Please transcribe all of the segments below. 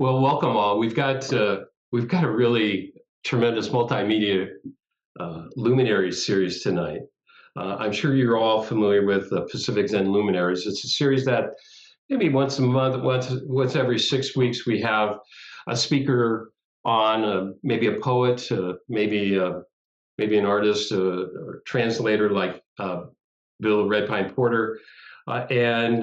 Well, welcome all. We've got a really tremendous multimedia Luminaries series tonight. I'm sure you're all familiar with Pacific Zen Luminaries. It's a series that maybe once a month, once every 6 weeks, we have a speaker on, maybe a poet, maybe an artist, or translator like Bill Red Pine Porter, and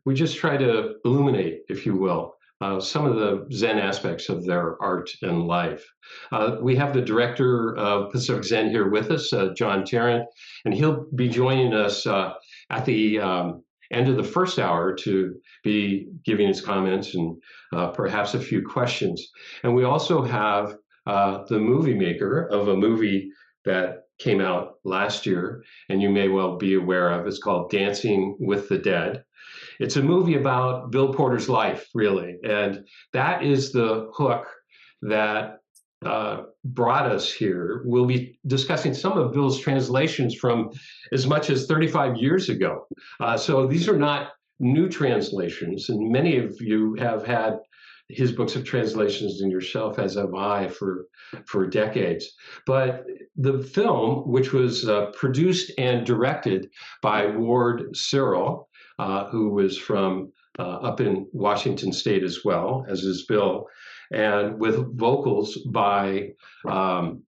we just try to illuminate, if you will, some of the Zen aspects of their art and life. We have the director of Pacific Zen here with us, Jon Joseph, and he'll be joining us at the end of the first hour to be giving his comments and perhaps a few questions. And we also have the movie maker of a movie that came out last year, and you may well be aware of. It's called Dancing with the Dead. It's a movie about Bill Porter's life, really, and that is the hook that brought us here. We'll be discussing some of Bill's translations from as much as 35 years ago. So these are not new translations, and many of you have had his books of translations and yourself, as have I, for decades. But the film, which was produced and directed by Ward Serill, who was from up in Washington State as well, as is Bill, and with vocals by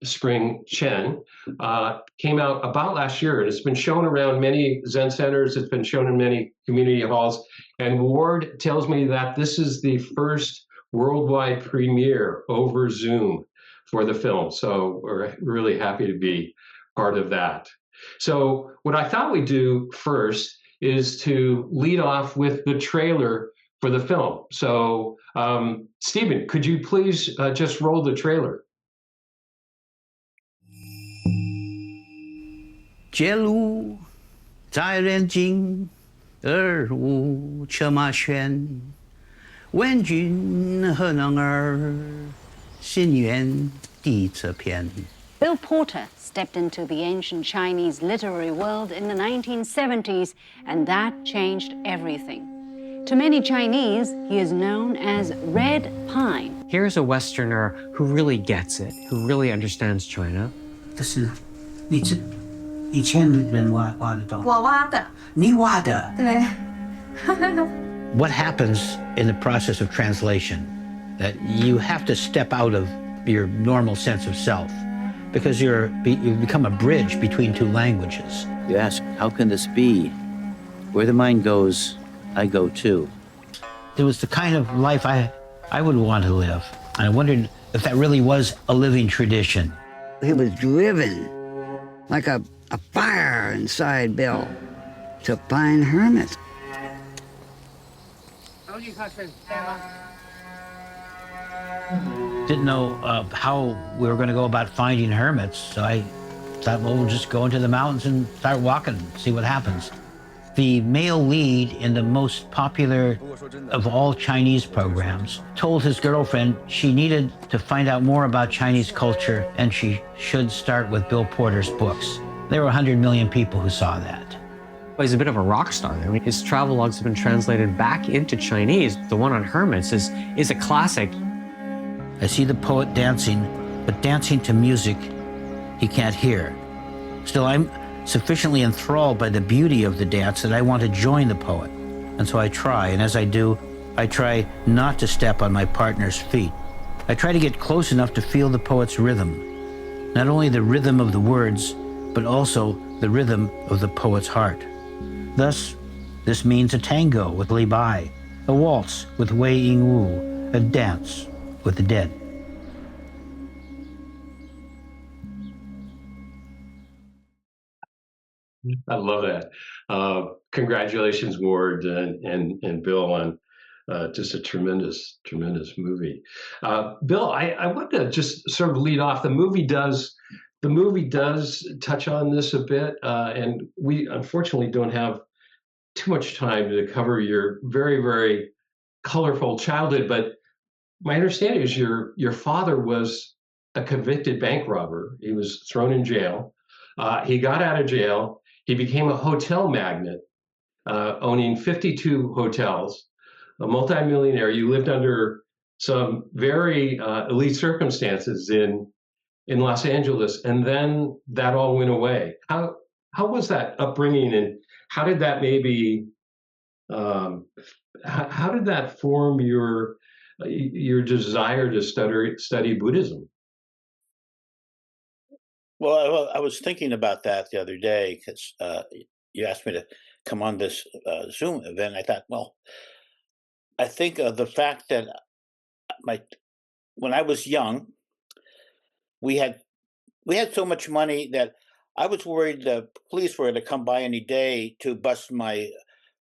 Spring Chen, came out about last year. And it's been shown around many Zen centers. It's been shown in many community halls. And Ward tells me that this is the first worldwide premiere over Zoom for the film. So we're really happy to be part of that. So what I thought we'd do first is to lead off with the trailer for the film. So Stephen, could you please just roll the trailer? 街路在人境，而无车马喧。问君何能尔？心愿地侧偏。 Bill Porter stepped into the ancient Chinese literary world in the 1970s, and that changed everything. To many Chinese, he is known as Red Pine. Here's a Westerner who really gets it, who really understands China. 这是你以前人挖的洞。我挖的。你挖的。对。What happens in the process of translation? That you have to step out of your normal sense of self, because you become a bridge between two languages. You ask, how can this be? Where the mind goes, I go too. It was the kind of life I would want to live. And I wondered if that really was a living tradition. He was driven like a fire inside Bill to find hermits. Didn't know how we were going to go about finding hermits, so I thought, well, we'll just go into the mountains and start walking, see what happens. The male lead in the most popular of all Chinese programs told his girlfriend she needed to find out more about Chinese culture and she should start with Bill Porter's books. There were 100 million people who saw that. He's a bit of a rock star. I mean, his travelogues have been translated back into Chinese. The one on hermits is a classic. I see the poet dancing, but dancing to music he can't hear. Still, I'm sufficiently enthralled by the beauty of the dance that I want to join the poet. And so I try, and as I do, I try not to step on my partner's feet. I try to get close enough to feel the poet's rhythm. Not only the rhythm of the words, but also the rhythm of the poet's heart. Thus, this means a tango with Li Bai, a waltz with Wei Ying Wu, a dance with the dead. I love that. Congratulations, Ward and Bill, on just a tremendous movie. Bill, I want to just sort of lead off. The movie does touch on this a bit, and we unfortunately don't have too much time to cover your very, very colorful childhood. But my understanding is your father was a convicted bank robber. He was thrown in jail. He got out of jail. He became a hotel magnate, owning 52 hotels, a multimillionaire. You lived under some very elite circumstances in Los Angeles, and then that all went away. How was that upbringing, and how did that maybe how did that form your desire to study Buddhism? Well, I was thinking about that the other day because you asked me to come on this Zoom event. I thought, well, I think of the fact that my when I was young, we had so much money that I was worried the police were to come by any day to bust my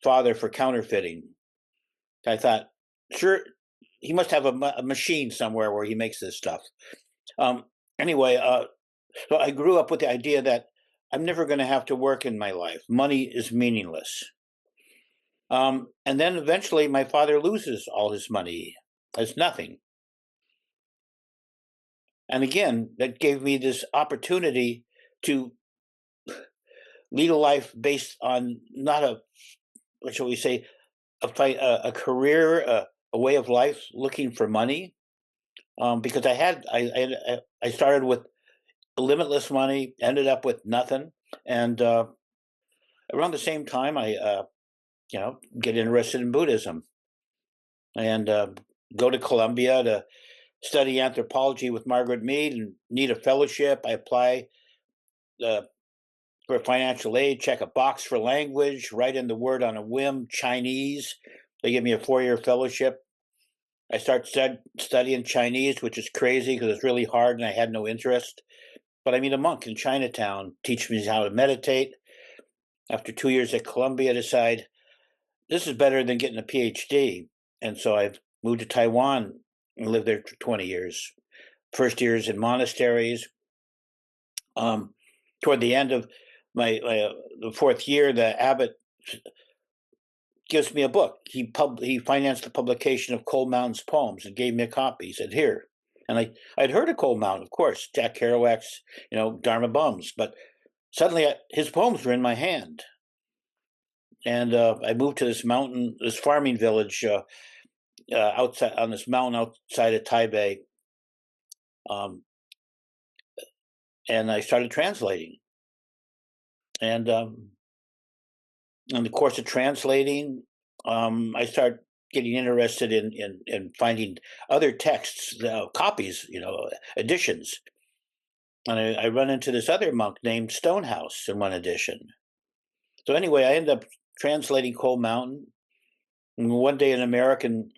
father for counterfeiting. I thought, sure, he must have a machine somewhere where he makes this stuff. Anyway, so I grew up with the idea that I'm never going to have to work in my life. Money is meaningless. And then eventually my father loses all his money, has nothing. And again, that gave me this opportunity to lead a life based on not a, what shall we say, a career, a way of life looking for money. Because I started with limitless money, ended up with nothing. And around the same time, I get interested in Buddhism and go to Columbia to study anthropology with Margaret Mead and need a fellowship. I apply for financial aid, check a box for language, write in the word on a whim, Chinese. They give me a 4-year fellowship. I start studying Chinese, which is crazy because it's really hard and I had no interest. But I meet a monk in Chinatown, teach me how to meditate. After 2 years at Columbia, I decide this is better than getting a PhD. And so I've moved to Taiwan and lived there for 20 years. First years in monasteries. Toward the end of the 4th year, the abbot gives me a book. He financed the publication of Cold Mountain's poems and gave me a copy. He said, "Here." And I'd heard of Cold Mountain, of course, Jack Kerouac's, Dharma Bums. But suddenly his poems were in my hand. And I moved to this farming village outside on this mountain outside of Taipei. And I started translating. And in the course of translating, I started getting interested in finding other texts, copies, editions. And I run into this other monk named Stonehouse in one edition. So anyway, I ended up translating Cold Mountain. And one day an American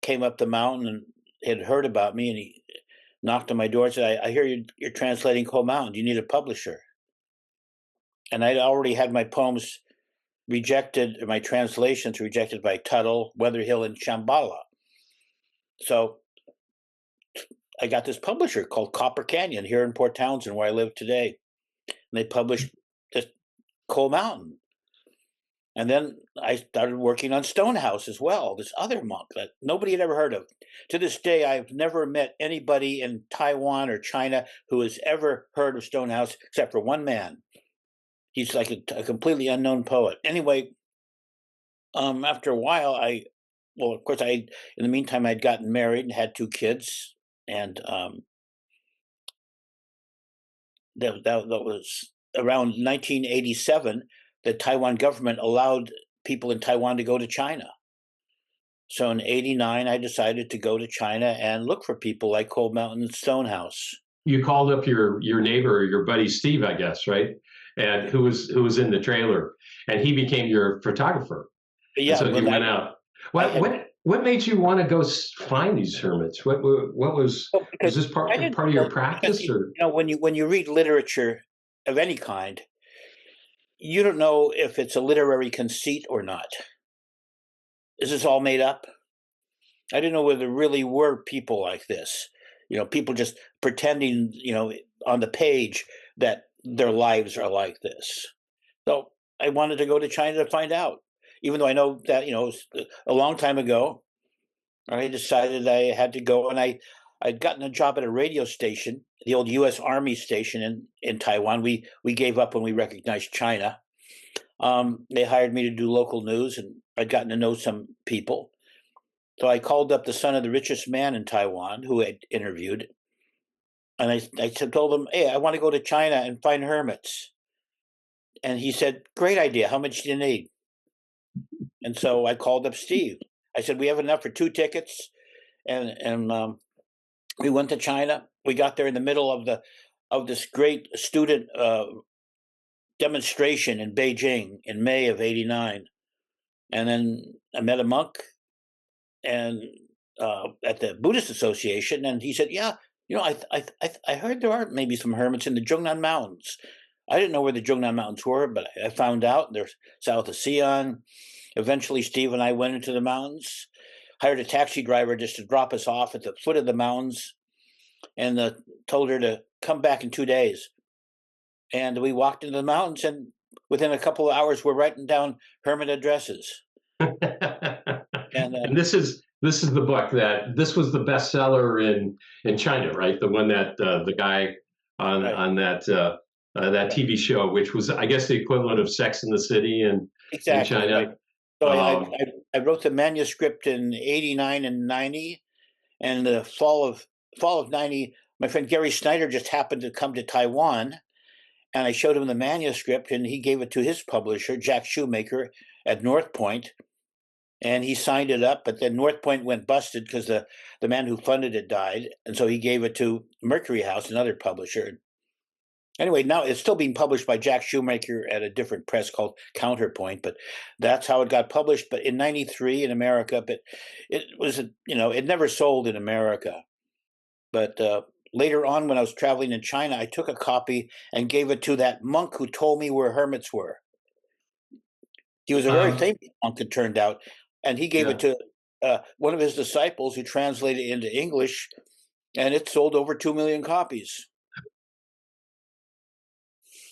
came up the mountain and had heard about me, and he knocked on my door and said, I hear you're translating Cold Mountain. Do you need a publisher? And I'd already had my poems rejected, or my translations rejected by Tuttle, Weatherhill, and Shambhala. So I got this publisher called Copper Canyon here in Port Townsend, where I live today. And they published this Cold Mountain. And then I started working on Stonehouse as well, this other monk that nobody had ever heard of. To this day, I've never met anybody in Taiwan or China who has ever heard of Stonehouse except for one man. He's like a completely unknown poet. Anyway, after a while, of course, in the meantime, I'd gotten married and had 2 kids. And that was around 1987. The Taiwan government allowed people in Taiwan to go to China. So in 89, I decided to go to China and look for people like Cold Mountain and Stonehouse. You called up your neighbor, your buddy Steve, I guess, right? And who was in the trailer, and he became your photographer. Yeah, and so you went out. What made you want to go find these hermits? What was this part of your practice? Because, or when you read literature of any kind, you don't know if it's a literary conceit or not. Is this all made up? I didn't know whether there really were people like this. People just pretending, on the page that their lives are like this. So I wanted to go to China to find out, even though I know that, a long time ago, I decided I had to go, and I'd gotten a job at a radio station, the old U.S. Army station in Taiwan. We gave up when we recognized China. They hired me to do local news, and I'd gotten to know some people. So I called up the son of the richest man in Taiwan who I'd interviewed. And I told him, hey, I want to go to China and find hermits. And he said, great idea. How much do you need? And so I called up Steve. I said, we have enough for 2 tickets. And we went to China. We got there in the middle of this great student demonstration in Beijing in May of '89. And then I met a monk and at the Buddhist Association, and he said, yeah, I heard there are maybe some hermits in the Zhongnan Mountains. I didn't know where the Zhongnan Mountains were, but I found out they're south of Xi'an. Eventually, Steve and I went into the mountains, hired a taxi driver just to drop us off at the foot of the mountains, and told her to come back in 2 days. And we walked into the mountains, and within a couple of hours, we're writing down hermit addresses. And this is the book this was the bestseller in China, right? The one that the guy on that TV show, which was, I guess, the equivalent of Sex in the City in China. Right. So I wrote the manuscript in '89 and '90, and the fall of '90, my friend Gary Snyder just happened to come to Taiwan, and I showed him the manuscript, and he gave it to his publisher, Jack Shoemaker, at North Point, and he signed it up. But then North Point went busted because the man who funded it died, and so he gave it to Mercury House, another publisher. Anyway, now it's still being published by Jack Shoemaker at a different press called Counterpoint, but that's how it got published. But in '93 in America, but it was, it never sold in America. But later on, when I was traveling in China, I took a copy and gave it to that monk who told me where hermits were. He was a very famous monk, it turned out, and he gave it to one of his disciples who translated it into English, and it sold over 2 million copies.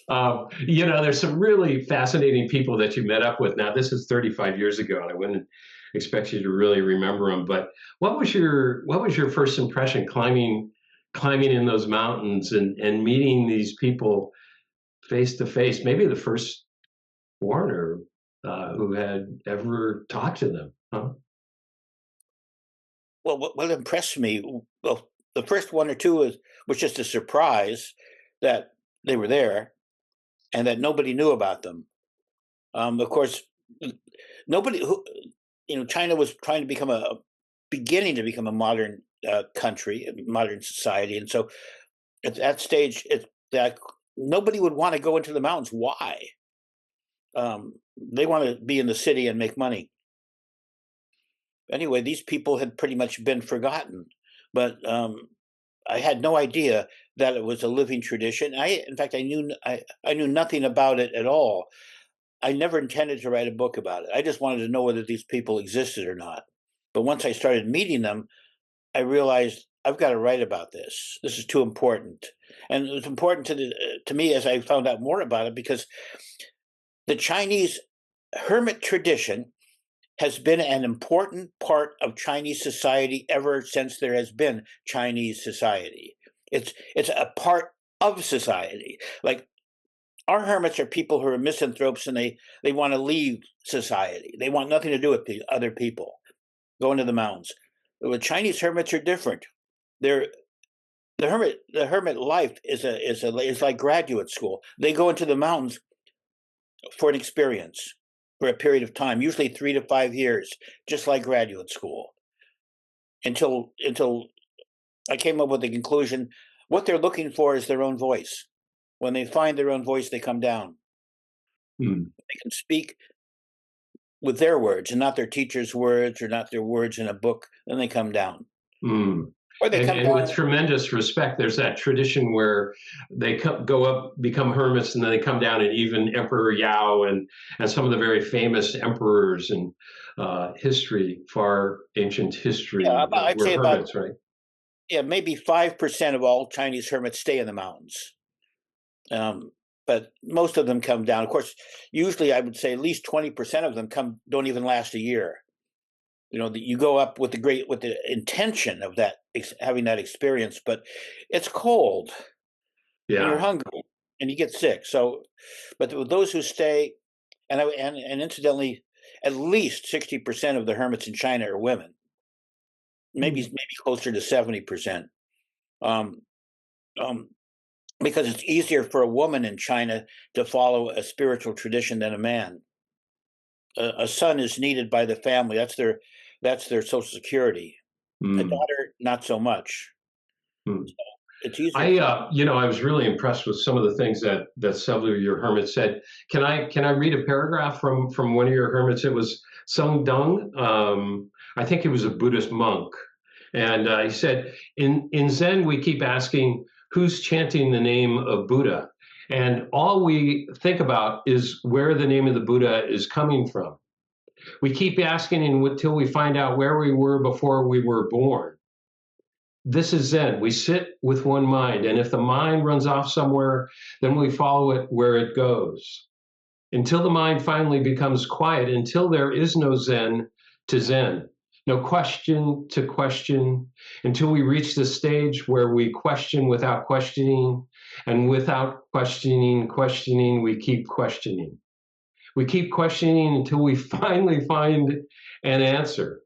There's some really fascinating people that you met up with. Now, this is 35 years ago, and I wouldn't expect you to really remember them. But what was your first impression climbing in those mountains and meeting these people face to face? Maybe the first foreigner who had ever talked to them. Huh? Well, what impressed me, well, the first 1 or 2 was just a surprise that they were there, and that nobody knew about them. Of course, nobody China was beginning to become a modern country, a modern society. And so at that stage, that nobody would want to go into the mountains. Why? They want to be in the city and make money. Anyway, these people had pretty much been forgotten, but I had no idea that it was a living tradition. In fact, I knew nothing about it at all. I never intended to write a book about it. I just wanted to know whether these people existed or not. But once I started meeting them, I realized I've got to write about this. This is too important. And it was important to me as I found out more about it, because the Chinese hermit tradition has been an important part of Chinese society ever since there has been Chinese society. It's a part of society. Like, our hermits are people who are misanthropes, and they want to leave society. They want nothing to do with other people. Go into the mountains. The Chinese hermits are different. The hermit life is like graduate school. They go into the mountains for an experience, for a period of time, usually 3 to 5 years, just like graduate school, until I came up with the conclusion, what they're looking for is their own voice. When they find their own voice, they come down. They can speak with their words and not their teacher's words, or not their words in a book, then they come down. Or they come down with tremendous respect. There's that tradition where they go up, become hermits, and then they come down, and even Emperor Yao and some of the very famous emperors in history, far ancient history, I'd were say hermits, right? Yeah, maybe 5% of all Chinese hermits stay in the mountains. But most of them come down. Of course, usually I would say at least 20% of them don't even last a year. You go up with the intention of having that experience, but it's cold. Yeah. And you're hungry and you get sick. So, but those who stay, and incidentally, at least 60% of the hermits in China are women. maybe closer to 70%. Because it's easier for a woman in China to follow a spiritual tradition than a man. A son is needed by the family. That's their social security. A daughter, not so much. So it's easier. I was really impressed with some of the things that several of your hermits said. Can I read a paragraph from one of your hermits? It was Song Dung. I think he was a Buddhist monk, and he said, in Zen we keep asking, who's chanting the name of Buddha? And all we think about is where the name of the Buddha is coming from. We keep asking until we find out where we were before we were born. This is Zen. We sit with one mind, and if the mind runs off somewhere, then we follow it where it goes. Until the mind finally becomes quiet, until there is no Zen to Zen, no question to question, until we reach the stage where we question without questioning, and without questioning, we keep questioning. We keep questioning until we finally find an answer,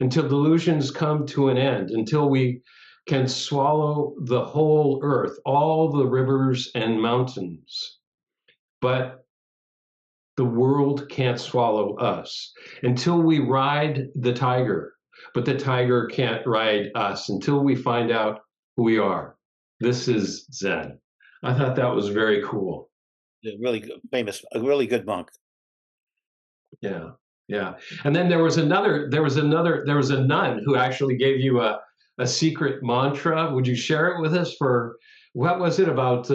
until delusions come to an end, until we can swallow the whole earth, all the rivers and mountains. But the world can't swallow us, until we ride the tiger, but the tiger can't ride us, until we find out who we are. This is Zen. I thought that was very cool. Really famous, a really good monk. Yeah. And then there was a nun who actually gave you a secret mantra. Would you share it with us? For what was it about?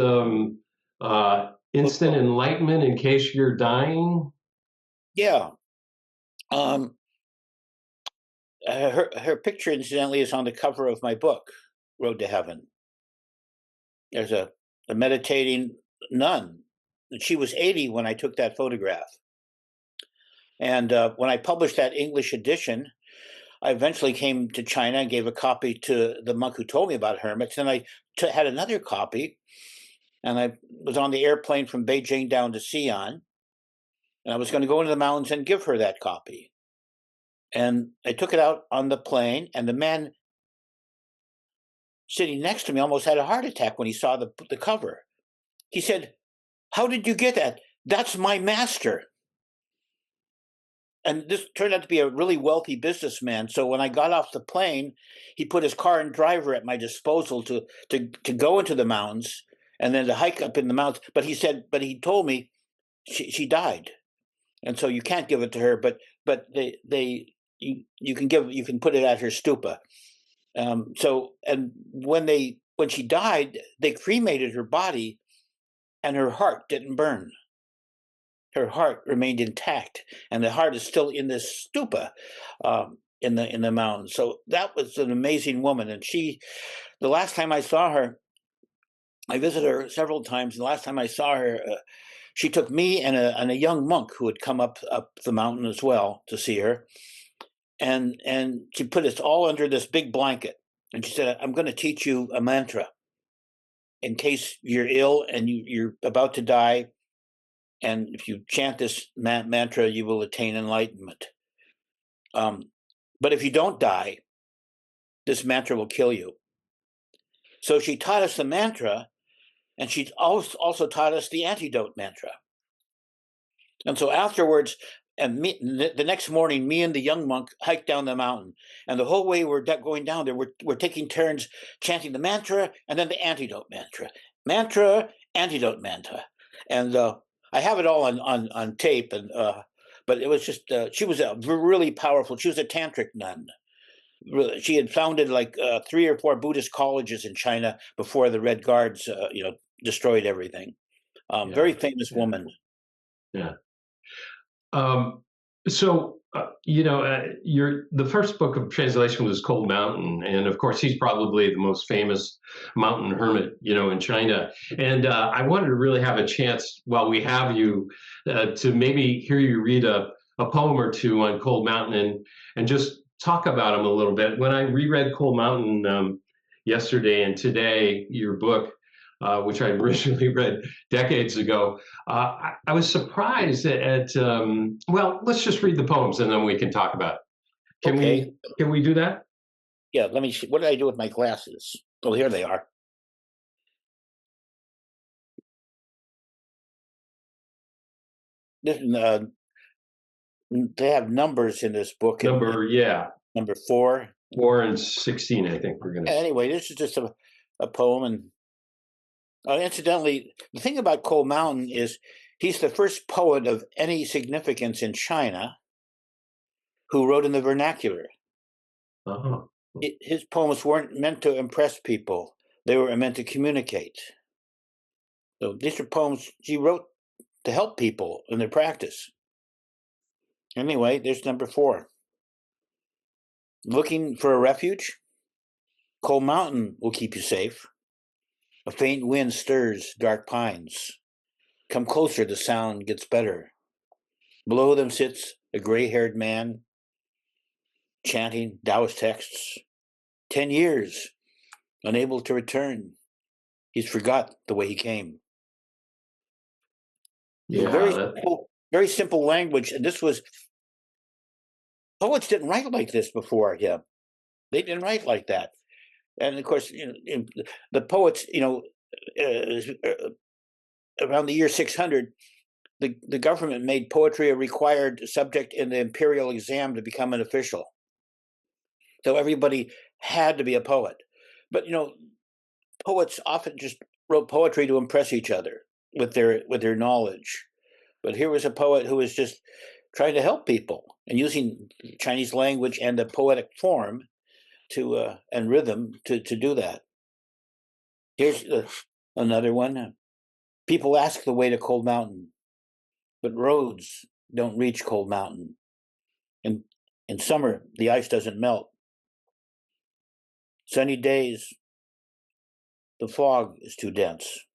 Instant enlightenment in case you're dying. Yeah. Her picture, incidentally, is on the cover of my book, Road to Heaven. There's a meditating nun. She was 80 when I took that photograph. And when I published that English edition, I eventually came to China and gave a copy to the monk who told me about hermits. And I had another copy. And I was on the airplane from Beijing down to Xi'an. And I was going to go into the mountains and give her that copy. And I took it out on the plane, and the man sitting next to me almost had a heart attack when he saw the cover. He said, "How did you get that? That's my master." And this turned out to be a really wealthy businessman. So when I got off the plane, he put his car and driver at my disposal to go into the mountains and then to hike up in the mountains. But he told me she died, and so you can't give it to her. But you can put it at her stupa. And when she died, they cremated her body, and her heart didn't burn. Her heart remained intact, and the heart is still in this stupa in the mountains. So that was an amazing woman. And the last time I saw her, I visited her several times. And the last time I saw her, she took me and a young monk who had come up the mountain as well to see her. And she put us all under this big blanket. And she said, "I'm going to teach you a mantra in case you're ill and you're about to die. And if you chant this mantra, you will attain enlightenment. But if you don't die, this mantra will kill you." So she taught us the mantra, and she also taught us the antidote mantra. And so afterwards, the next morning, me and the young monk hiked down the mountain. And the whole way we're going down there, we're taking turns chanting the mantra and then the antidote mantra. Mantra, antidote mantra. And I have it all on tape, but it was just she was really powerful. She was a tantric nun. She had founded like 3 or 4 Buddhist colleges in China before the Red Guards, destroyed everything. Very famous woman. Yeah. The first book of translation was Cold Mountain, and of course he's probably the most famous mountain hermit, in China. And I wanted to really have a chance while we have you to maybe hear you read a poem or two on Cold Mountain and just talk about him a little bit. When I reread Cold Mountain yesterday and today, your book, which I originally read decades ago, I was surprised at well, let's just read the poems and then we can talk about it. Can we do that? Yeah, let me see. What did I do with my glasses? Oh, here they are. This, they have numbers in this book. Number 4. 4 and 16, I think we're gonna. Anyway, this is just a poem. And incidentally, the thing about Cold Mountain is he's the first poet of any significance in China who wrote in the vernacular. Oh. His poems weren't meant to impress people. They were meant to communicate. So these are poems he wrote to help people in their practice. Anyway, there's number 4. Looking for a refuge? Cold Mountain will keep you safe. A faint wind stirs dark pines. Come closer, the sound gets better. Below them sits a gray-haired man, chanting Taoist texts. 10 years, unable to return. He's forgot the way he came. Yeah, very simple language. And this was, poets didn't write like this before him. They didn't write like that. And of course, the poets, around the year 600, the government made poetry a required subject in the imperial exam to become an official. So everybody had to be a poet. But poets often just wrote poetry to impress each other with their knowledge. But here was a poet who was just trying to help people and using Chinese language and the poetic form and rhythm to do that. Here's another one. People ask the way to Cold Mountain, but roads don't reach Cold Mountain. In summer, the ice doesn't melt. Sunny days, the fog is too dense.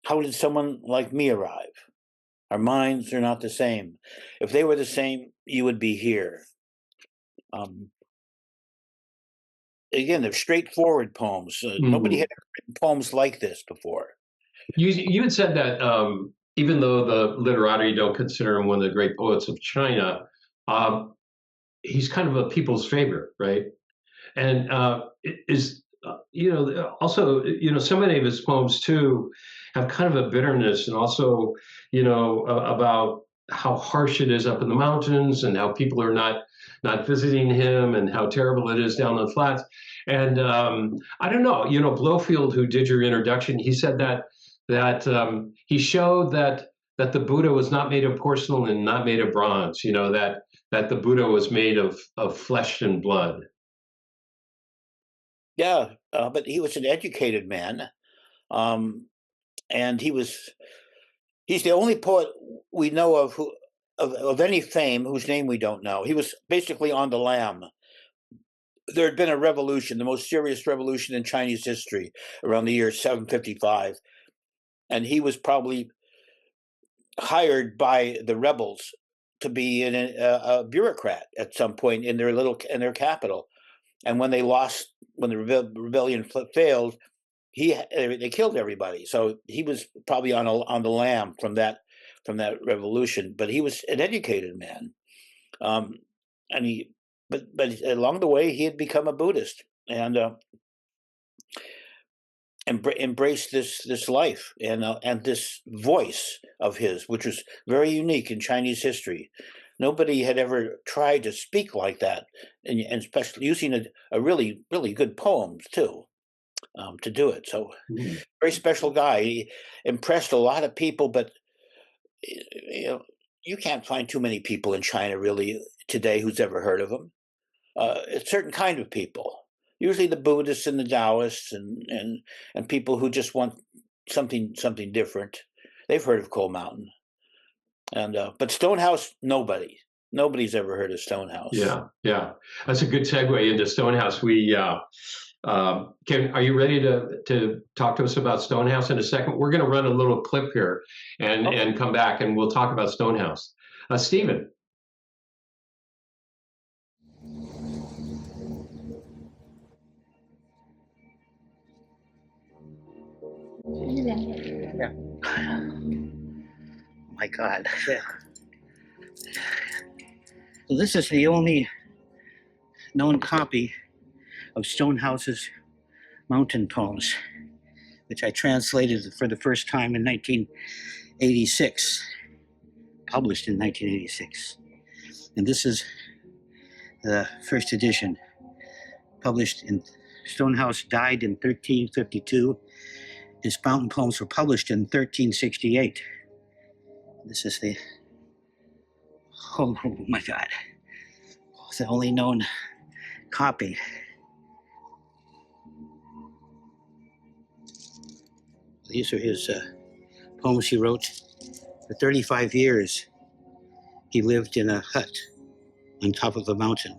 How did someone like me arrive? Our minds are not the same. If they were the same, you would be here. Again, they're straightforward poems. Nobody had written poems like this before. You had said that even though the literati don't consider him one of the great poets of China, he's kind of a people's favorite, right? And also, so many of his poems too have kind of a bitterness, and also, about how harsh it is up in the mountains, and how people are not visiting him, and how terrible it is down the flats. And I don't know, Blowfield, who did your introduction, he said that he showed that the Buddha was not made of porcelain and not made of bronze. That the Buddha was made of flesh and blood. Yeah, but he was an educated man, and he's the only poet we know of any fame whose name we don't know. He was basically on the lam. There had been a revolution, the most serious revolution in Chinese history, around the year 755, and he was probably hired by the rebels to be a bureaucrat at some point in their capital. And when they lost, when the rebellion failed, they killed everybody. So he was probably on the lam from that revolution. But he was an educated man, but along the way he had become a Buddhist and embraced this life and this voice of his, which was very unique in Chinese history. Nobody had ever tried to speak like that, and especially using a really, really good poems too, to do it. So, very special guy. He impressed a lot of people, but you can't find too many people in China really today who's ever heard of him. A certain kind of people, usually the Buddhists and the Taoists, and people who just want something different. They've heard of Cold Mountain. And but Stonehouse, nobody's ever heard of Stonehouse. Yeah, that's a good segue into Stonehouse. We are you ready to talk to us about Stonehouse in a second? We're going to run a little clip here and come back, and we'll talk about Stonehouse. Stephen. Yeah. My God. Yeah. So this is the only known copy of Stonehouse's Mountain Poems, which I translated for the first time in 1986, published in 1986. And this is the first edition, published in Stonehouse died in 1352. His Mountain Poems were published in 1368. This is the, oh my God, it's the only known copy. These are his poems he wrote. For 35 years, he lived in a hut on top of a mountain.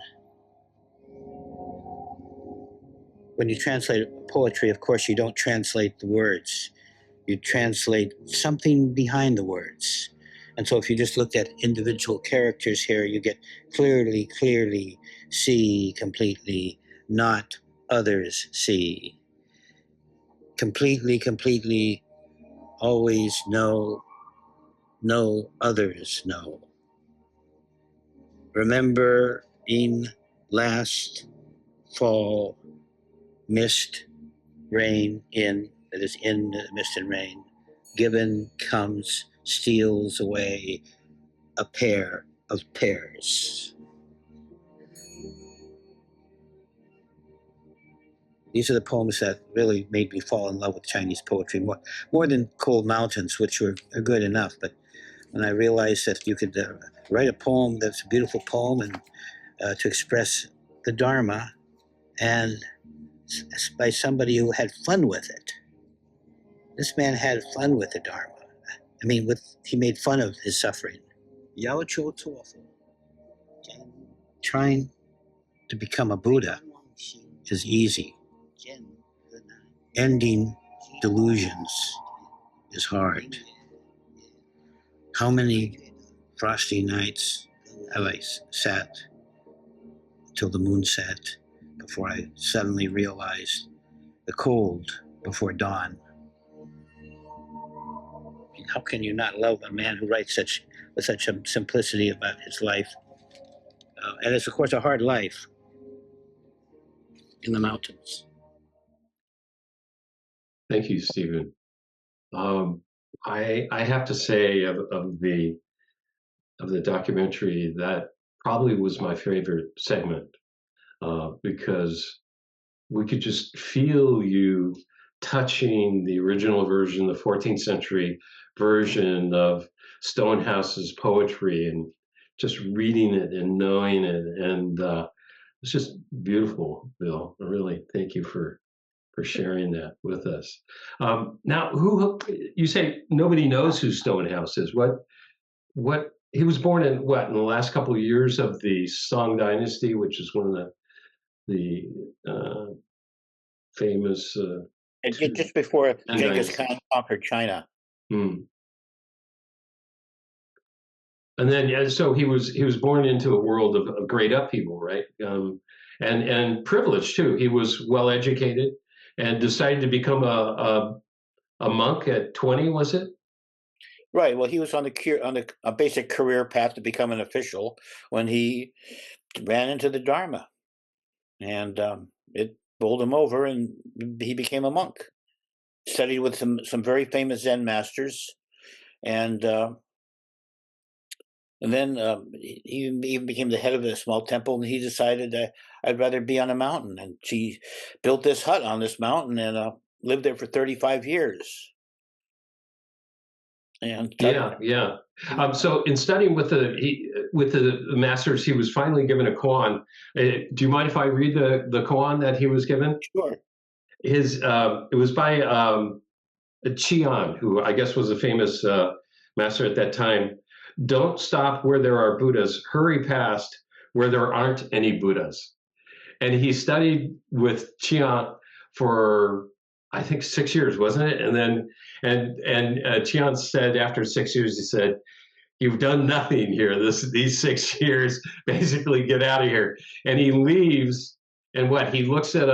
When you translate poetry, of course, you don't translate the words. You translate something behind the words. And so if you just looked at individual characters here, you get clearly, see, completely, not others see. Completely, always know, others know. Remember in last fall, mist, rain in, that is in the mist and rain, given comes, steals away a pair of pears. These are the poems that really made me fall in love with Chinese poetry, more than Cold Mountains, which are good enough. But when I realized that you could write a poem that's a beautiful poem and to express the Dharma, and by somebody who had fun with it. This man had fun with the Dharma. I mean, he made fun of his suffering. Trying to become a Buddha is easy. Ending delusions is hard. How many frosty nights have I sat till the moon set before I suddenly realized the cold before dawn? How can you not love a man who writes with such a simplicity about his life? And it's, of course, a hard life in the mountains. Thank you, Stephen. I have to say of the documentary, that probably was my favorite segment, because we could just feel you touching the original version, the 14th century version of Stonehouse's poetry, and just reading it and knowing it. And it's just beautiful, Bill. Really, thank you for sharing that with us. Now, who you say nobody knows who Stonehouse is? What he was born in the last couple of years of the Song Dynasty, which is one of the famous. Just before Genghis Khan conquered China. And then, so he was born into a world of great upheaval, right? And privileged too. He was well educated and decided to become a monk at 20. Was it? Right. Well, he was on a basic career path to become an official when he ran into the Dharma, and it bowled him over, and he became a monk. Studied with some very famous Zen masters, and then he even became the head of a small temple. And he decided that I'd rather be on a mountain, and he built this hut on this mountain and lived there for 35 years. And yeah. So in studying with the masters, he was finally given a koan. Do you mind if I read the koan that he was given? Sure. It was by Chen, who I guess was a famous master at that time. Don't stop where there are Buddhas. Hurry past where there aren't any Buddhas. And he studied with Chen for, I think, 6 years, wasn't it? And then Chen said after 6 years, he said, "You've done nothing here. These 6 years, basically get out of here." And he leaves, and he looks at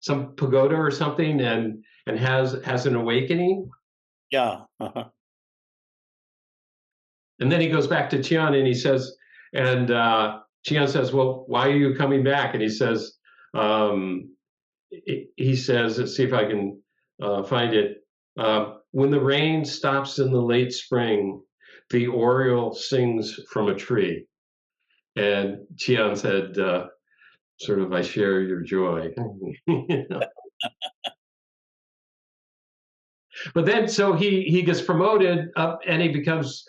some pagoda or something, and has an awakening. Yeah. Uh-huh. And then he goes back to Chen, and he says, and Chen says, "Well, why are you coming back?" And he says, he says, let's see if I can find it. When the rain stops in the late spring, the oriole sings from a tree. And Tian said, sort of, I share your joy. You know? But then, so he gets promoted up, and he becomes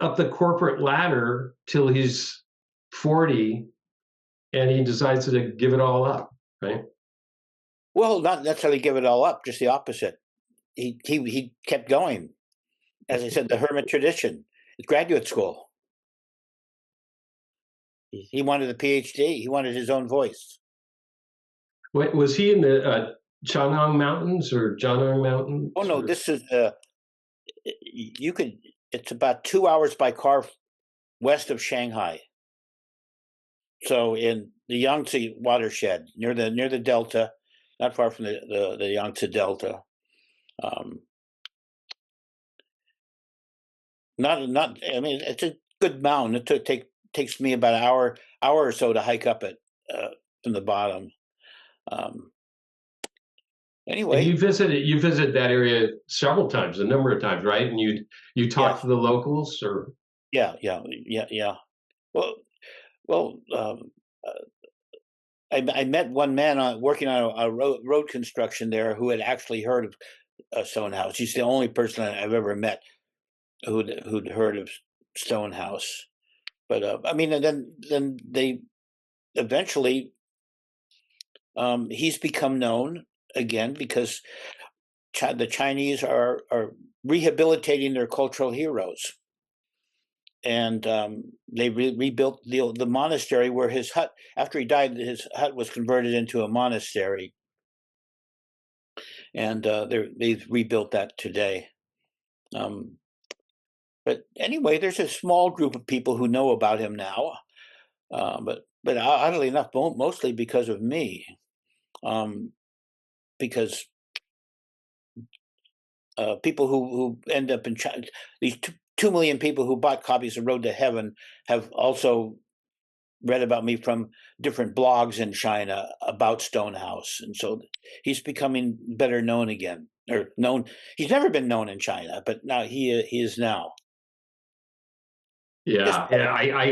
up the corporate ladder till he's 40, and he decides to give it all up, right? Well, not necessarily give it all up, just the opposite. He kept going. As I said, the hermit tradition, graduate school. He wanted a PhD. He wanted his own voice. Wait, was he in the Chanang Mountains or Janang Mountains? Oh no, this is it's about 2 hours by car west of Shanghai. So in the Yangtze watershed, near the delta, not far from the Yangtze Delta. Not. I mean, it's a good mountain. It takes me about an hour or so to hike up it from the bottom. Anyway, and you visited that area several times, a number of times, right? And you talked to the locals, or yeah. Well, I met one man working on a road construction there who had actually heard of Stonehouse. He's the only person I've ever met who'd heard of Stonehouse. But I mean, and then they eventually he's become known again because the Chinese are rehabilitating their cultural heroes, and they rebuilt the monastery where his hut. After he died, his hut was converted into a monastery, and they've rebuilt that today. But anyway, there's a small group of people who know about him now, but oddly enough, mostly because of me, because people who end up in China, these 2 million people who bought copies of Road to Heaven have also read about me from different blogs in China about Stonehouse, and so he's becoming better known again, or known. He's never been known in China, but now he is now. Yeah,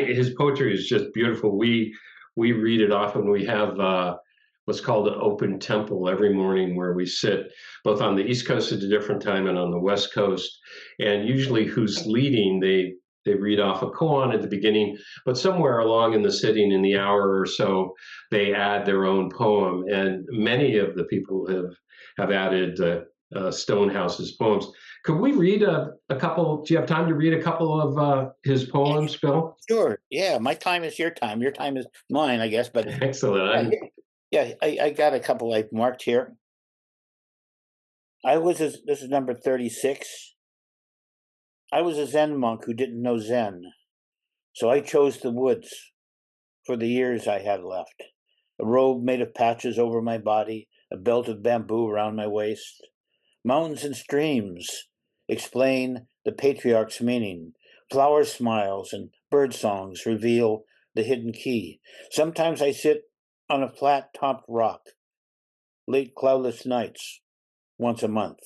his poetry is just beautiful. We read it often. We have what's called an open temple every morning where we sit both on the East Coast at a different time and on the West Coast. And usually who's leading, they read off a koan at the beginning, but somewhere along in the sitting, in the hour or so, they add their own poem. And many of the people have added Stonehouse's poems. Could we read a couple? Do you have time to read a couple of his poems, Bill? Sure. Yeah, my time is your time. Your time is mine, I guess. But excellent. I got a couple I've marked here. This is number 36. I was a Zen monk who didn't know Zen, so I chose the woods for the years I had left. A robe made of patches over my body, a belt of bamboo around my waist. Mountains and streams explain the patriarch's meaning. Flower smiles and bird songs reveal the hidden key. Sometimes I sit on a flat-topped rock, late cloudless nights, once a month.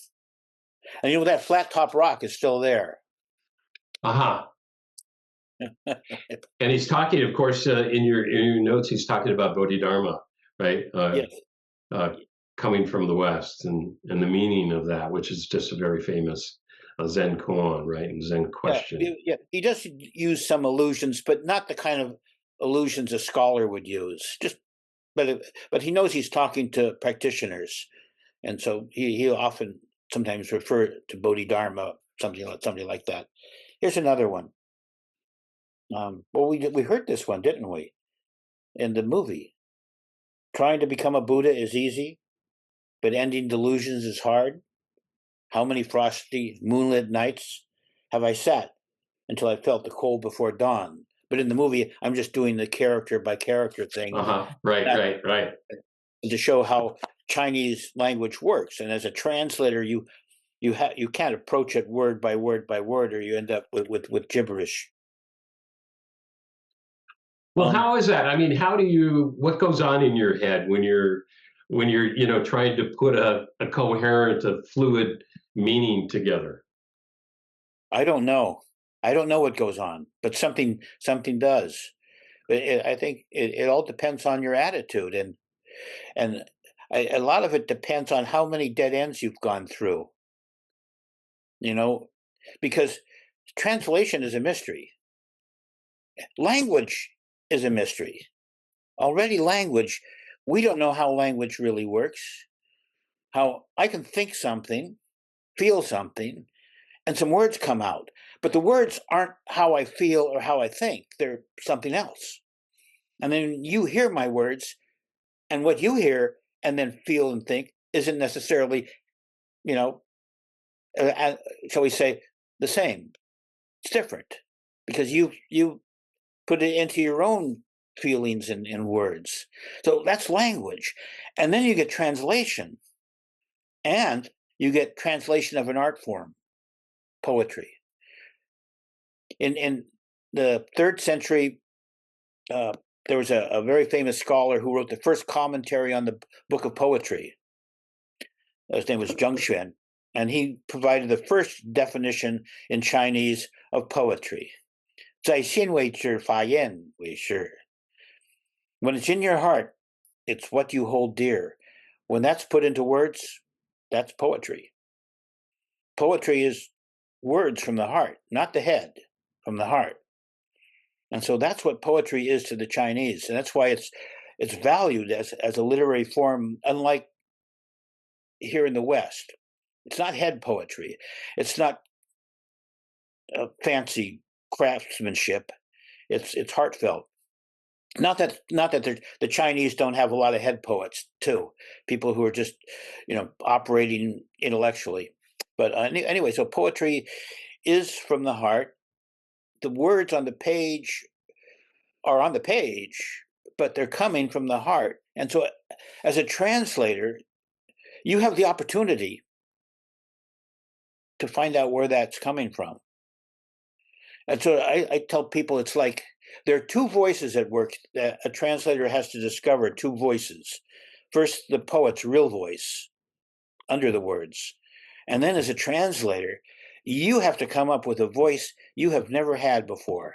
And you know, that flat-topped rock is still there. Aha. And he's talking, of course, in your notes, he's talking about Bodhidharma, right? Yes. Coming from the West, and the meaning of that, which is just a very famous Zen koan, right? And Zen question. Yeah, he does use some allusions, but not the kind of allusions a scholar would use. But he knows he's talking to practitioners, and so he often sometimes refer to Bodhidharma, something like that. Here's another one. Well, we heard this one, didn't we? In the movie, trying to become a Buddha is easy, but ending delusions is hard. How many frosty moonlit nights have I sat until I felt the cold before dawn? But in the movie, I'm just doing the character by character thing. Right. To show how Chinese language works, and as a translator, you can't approach it word by word by word, or you end up with gibberish. Well, how is that? I mean, what goes on in your head when you're trying to put a coherent, a fluid meaning together? I don't know. I don't know what goes on, but something does. I think it all depends on your attitude, and a lot of it depends on how many dead ends you've gone through. Because translation is a mystery. Language is a mystery. Already language, we don't know how language really works. How I can think something, feel something, and some words come out. But the words aren't how I feel or how I think. They're something else. And then you hear my words, and what you hear and then feel and think isn't necessarily, shall we say, the same. It's different because you put it into your own feelings and words. So that's language. And then you get translation, and you get translation of an art form, poetry. In the 3rd century, there was a very famous scholar who wrote the first commentary on the book of poetry. His name was Zheng Xuan, and he provided the first definition in Chinese of poetry. 在心为之，法言为实. When it's in your heart, it's what you hold dear. When that's put into words, that's poetry. Poetry is words from the heart, not the head, from the heart. And so that's what poetry is to the Chinese. And that's why it's valued as a literary form, unlike here in the West. It's not head poetry. It's not fancy craftsmanship. It's heartfelt. Not that the Chinese don't have a lot of head poets too, people who are just operating intellectually. But anyway, so poetry is from the heart. The words on the page are on the page, but they're coming from the heart. And so as a translator, you have the opportunity to find out where that's coming from. And so I tell people it's like there are two voices at work that a translator has to discover, two voices. First, the poet's real voice under the words. And then as a translator, you have to come up with a voice you have never had before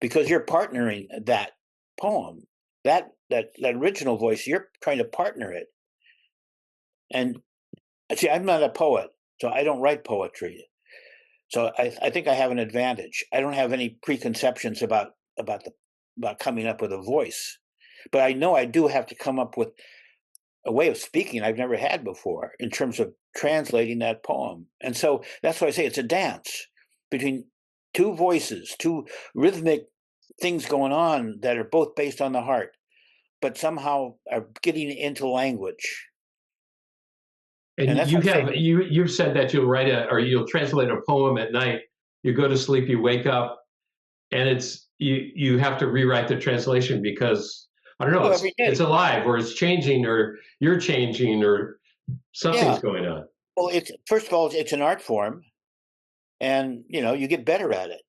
because you're partnering that poem, that original voice, you're trying to partner it. And see, I'm not a poet, so I don't write poetry. So I think I have an advantage. I don't have any preconceptions about coming up with a voice, but I know I do have to come up with a way of speaking I've never had before in terms of translating that poem. And so that's why I say it's a dance between two voices, two rhythmic things going on that are both based on the heart, but somehow are getting into language. And you've said that you'll translate a poem at night. You go to sleep, you wake up, and you have to rewrite the translation because I don't know, it's alive or it's changing or you're changing or something's going on. Well, first of all, it's an art form, and you get better at it.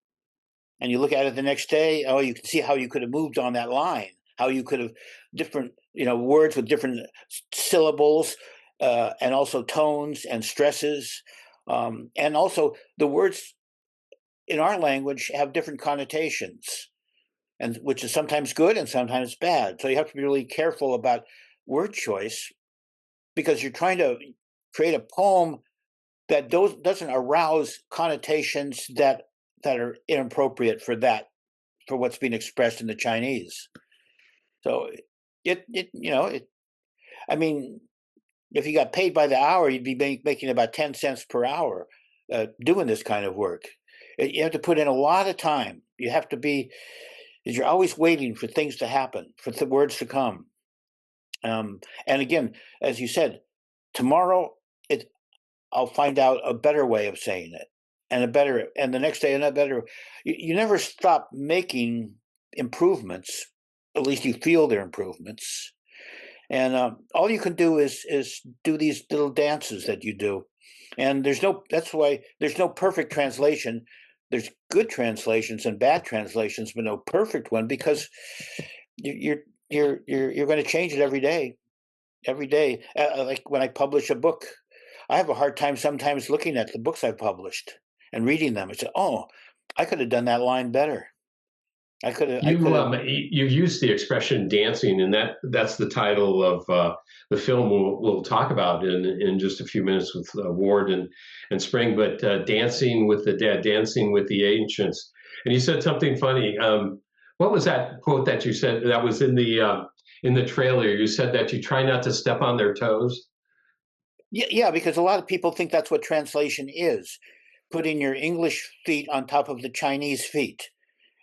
And you look at it the next day, you can see how you could have moved on that line, how you could have different, words with different syllables, and also tones and stresses. And also the words in our language have different connotations, and which is sometimes good and sometimes bad. So you have to be really careful about word choice because you're trying to create a poem that doesn't arouse connotations that are inappropriate for what's being expressed in the Chinese. So I mean, if you got paid by the hour, you'd be making about 10 cents per hour doing this kind of work. You have to put in a lot of time. You have to you're always waiting for things to happen, for the words to come. And again, as you said, tomorrow I'll find out a better way of saying it, and the next day another better. You never stop making improvements. At least you feel they're improvements. And all you can do is do these little dances that you do. And that's why there's no perfect translation, there's good translations and bad translations, but no perfect one, because you're going to change it every day. Every day, like when I publish a book, I have a hard time sometimes looking at the books I've published and reading them. I say, "Oh, I could have done that line better. I could have." You used the expression dancing, and that's the title of the film we'll talk about in just a few minutes with Ward and Spring. But dancing with the dead, dancing with the ancients. And you said something funny. What was that quote that you said that was in the trailer? You said that you try not to step on their toes. Yeah, because a lot of people think that's what translation is: putting your English feet on top of the Chinese feet,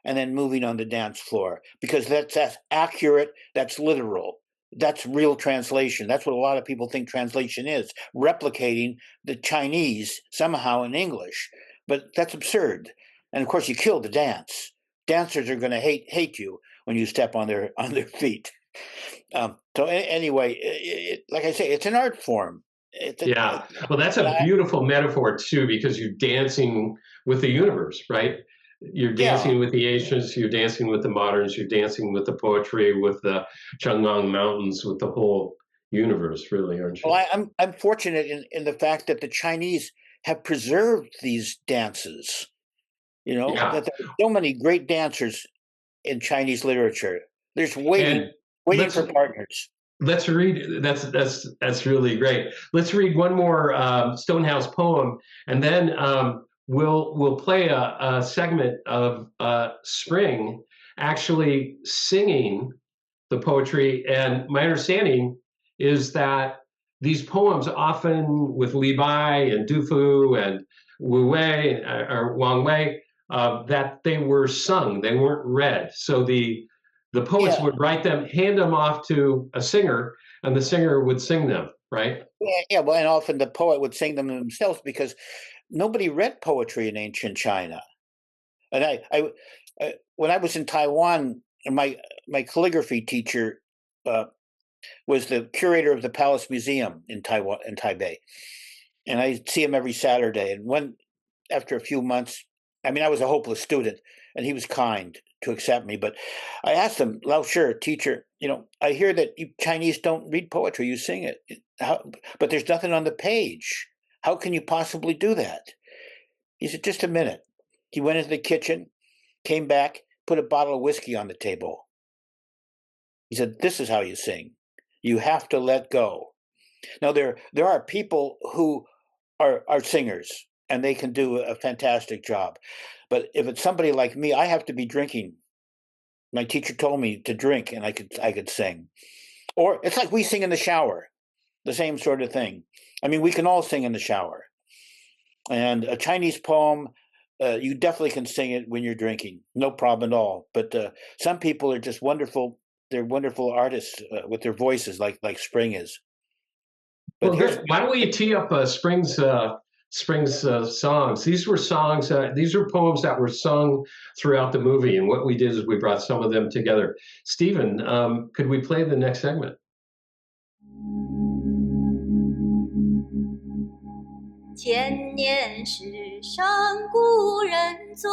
and then moving on the dance floor, because that's accurate, that's literal, that's real translation. That's what a lot of people think translation is, replicating the Chinese somehow in English. But that's absurd. And of course, you kill the dance. Dancers are going to hate you when you step on their feet. So anyway, like I say, it's an art form. Well, that's a beautiful metaphor too, because you're dancing with the universe, right? You're dancing with the ancients, you're dancing with the moderns, you're dancing with the poetry, with the Chang'an Mountains, with the whole universe, really, aren't you? Well, I'm fortunate in the fact that the Chinese have preserved these dances. That there are so many great dancers in Chinese literature. They're just waiting for partners. Let's read. That's really great. Let's read one more Stonehouse poem, and then we'll play a segment of Spring actually singing the poetry. And my understanding is that these poems, often with Li Bai and Du Fu and Wu Wei or Wang Wei, that they were sung. They weren't read. So the poets would write them, hand them off to a singer, and the singer would sing them, right? Yeah. Well, and often the poet would sing them themselves, because nobody read poetry in ancient China. And I when I was in Taiwan, my calligraphy teacher was the curator of the Palace Museum in Taipei, and I see him every Saturday. And after a few months, I was a hopeless student, and he was kind to accept me. But I asked him, "Lao Shi, teacher, I hear that you Chinese don't read poetry; you sing it. But there's nothing on the page. How can you possibly do that?" He said, "Just a minute." He went into the kitchen, came back, put a bottle of whiskey on the table. He said, "This is how you sing. You have to let go." Now, there are people who are singers, and they can do a fantastic job. But if it's somebody like me, I have to be drinking. My teacher told me to drink, and I could sing. Or it's like we sing in the shower, the same sort of thing. We can all sing in the shower. And a Chinese poem, you definitely can sing it when you're drinking, no problem at all. But some people are just wonderful. They're wonderful artists with their voices, like Spring is. But why don't we tee up Spring's songs? These were songs. These are poems that were sung throughout the movie, and what we did is we brought some of them together. Stephen, could we play the next segment? 千年史上古人踪，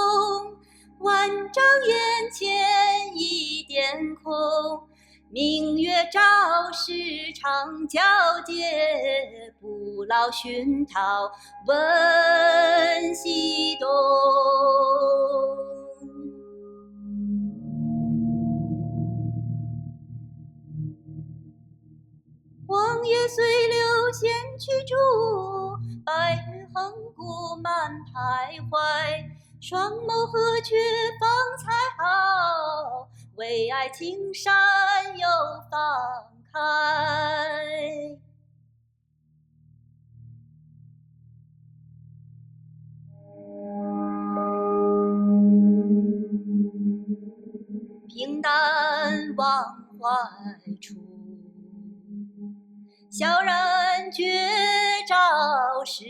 万丈眼前一点空。明月照时长皎洁，不劳熏陶问西东。望月随流仙去住，白日横古满徘徊。双眸和却方才好，为爱青山又放开。平淡忘怀处，萧然绝招时，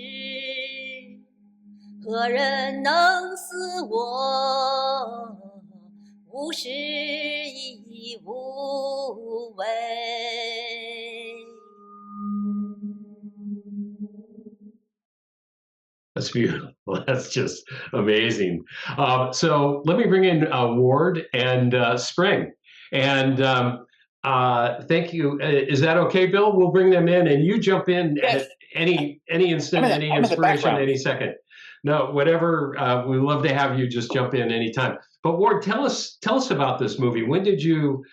何人能似我？无事亦无为。That's beautiful. That's just amazing. So let me bring in Ward and Spring. And thank you. Is that okay, Bill? We'll bring them in, and you jump in Yes. at any instant, any I'm in the inspiration, background. any second. No, whatever. We love to have you just jump in anytime. But Ward, tell us about this movie. When did you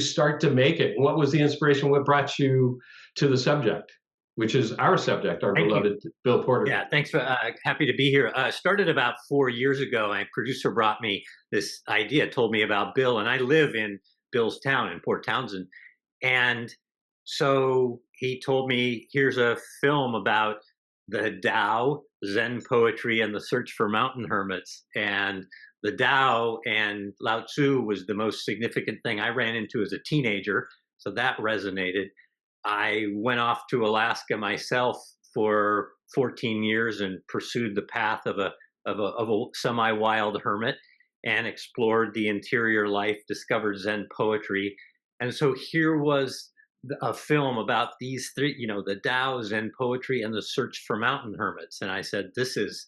start to make it? What was the inspiration? What brought you to the subject, which is our subject, our beloved Bill Porter? Yeah, thanks for happy to be here. Started about 4 years ago. My producer brought me this idea, told me about Bill, and I live in Bill's town in Port Townsend, and so he told me, here's a film about the Tao, Zen poetry, and the search for mountain hermits. And the Tao and Lao Tzu was the most significant thing I ran into as a teenager, so that resonated. I went off to Alaska myself for 14 years and pursued the path of a semi-wild hermit and explored the interior life, discovered Zen poetry. And so here was a film about these three, the Tao, Zen poetry, and the search for mountain hermits. And I said, this is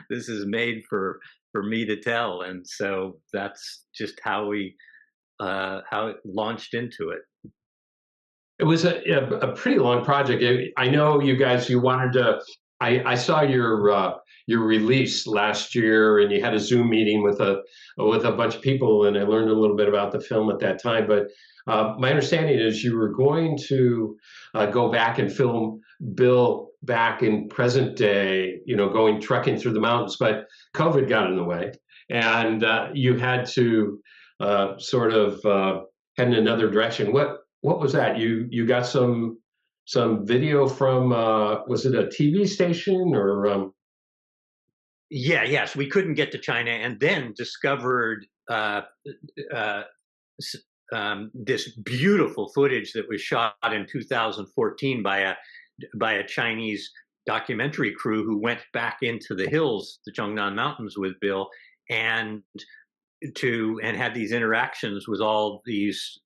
this is made for me to tell. And so that's just how it launched into it. It was a pretty long project. I know you guys, you wanted to, I saw your release last year, and you had a Zoom meeting with a bunch of people, and I learned a little bit about the film at that time. But my understanding is you were going to go back and film Bill back in present day, going trekking through the mountains, but COVID got in the way, and you had to sort of head in another direction. What was that? You got some video from was it a TV station or? Yes, we couldn't get to China, and then discovered this beautiful footage that was shot in 2014 by a Chinese documentary crew who went back into the hills, the Zhongnan Mountains, with Bill, and had these interactions with all these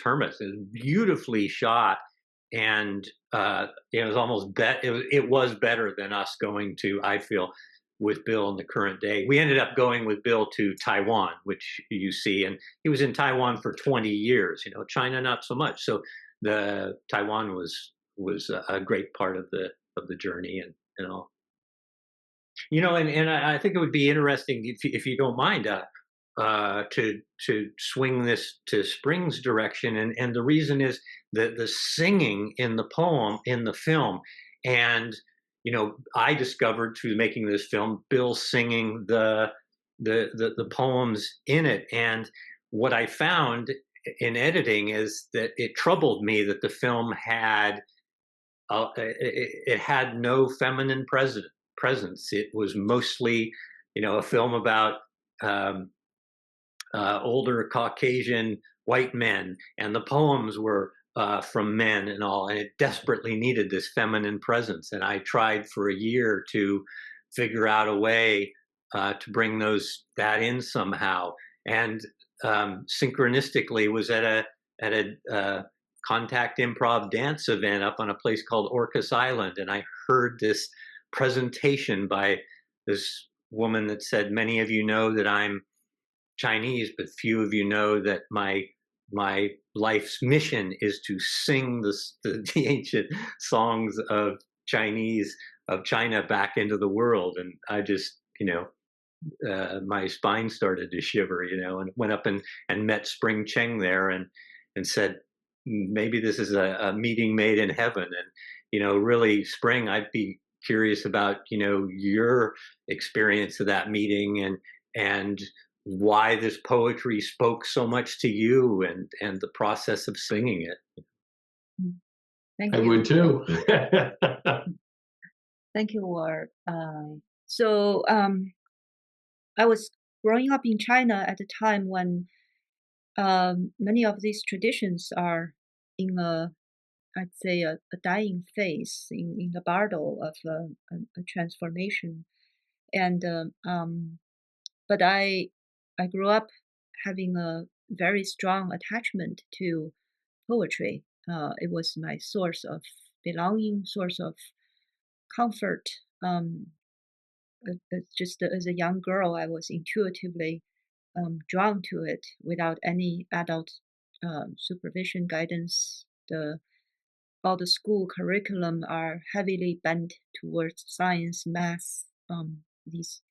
hermits. It was beautifully shot, and it was almost it was better than us going to, I feel, with Bill in the current day. We ended up going with Bill to Taiwan, which you see, and he was in Taiwan for 20 years. China not so much. So the Taiwan was a great part of the journey, and all. And I think it would be interesting if you don't mind to swing this to Spring's direction, and the reason is that the singing in the poem in the film, and I discovered through making this film Bill singing the poems in it, and what I found in editing is that it troubled me that the film had it had no feminine presence. It was mostly a film about older Caucasian white men, and the poems were from men and all, and it desperately needed this feminine presence. And I tried for a year to figure out a way to bring that in somehow. And synchronistically was at a contact improv dance event up on a place called Orcas Island, and I heard this presentation by this woman that said, "Many of you know that I'm Chinese, but few of you know that my life's mission is to sing the ancient songs of China back into the world." And I just, my spine started to shiver, and went up and met Spring Cheng there and said, maybe this is a meeting made in heaven. And, really, Spring, I'd be curious about, your experience of that meeting and why this poetry spoke so much to you and the process of singing it. Thank you. I would too. Thank you, Ward. So I was growing up in China at a time when many of these traditions are in I'd say a dying phase, in the battle of a transformation. And but I grew up having a very strong attachment to poetry. It was my source of belonging, source of comfort. just as a young girl, I was intuitively drawn to it without any adult supervision, guidance. All the school curriculum are heavily bent towards science, math, these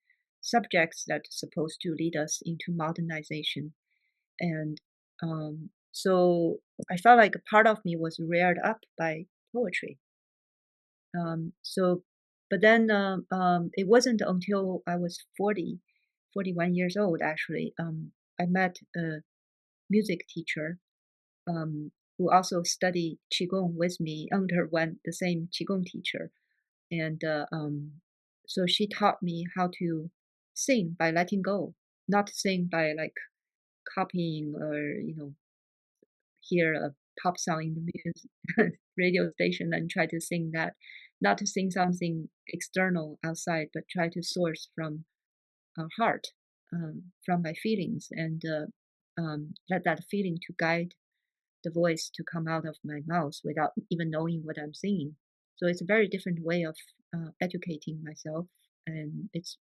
subjects that are supposed to lead us into modernization. And so I felt like a part of me was reared up by poetry. But then it wasn't until I was 41 years old, actually, I met a music teacher who also studied Qigong with me, underwent the same Qigong teacher. And so she taught me how to sing by letting go, not sing by like copying or, hear a pop song in the music radio station and try to sing that, not to sing something external outside, but try to source from our heart, from my feelings, and let that feeling to guide the voice to come out of my mouth without even knowing what I'm singing. So it's a very different way of educating myself, and it's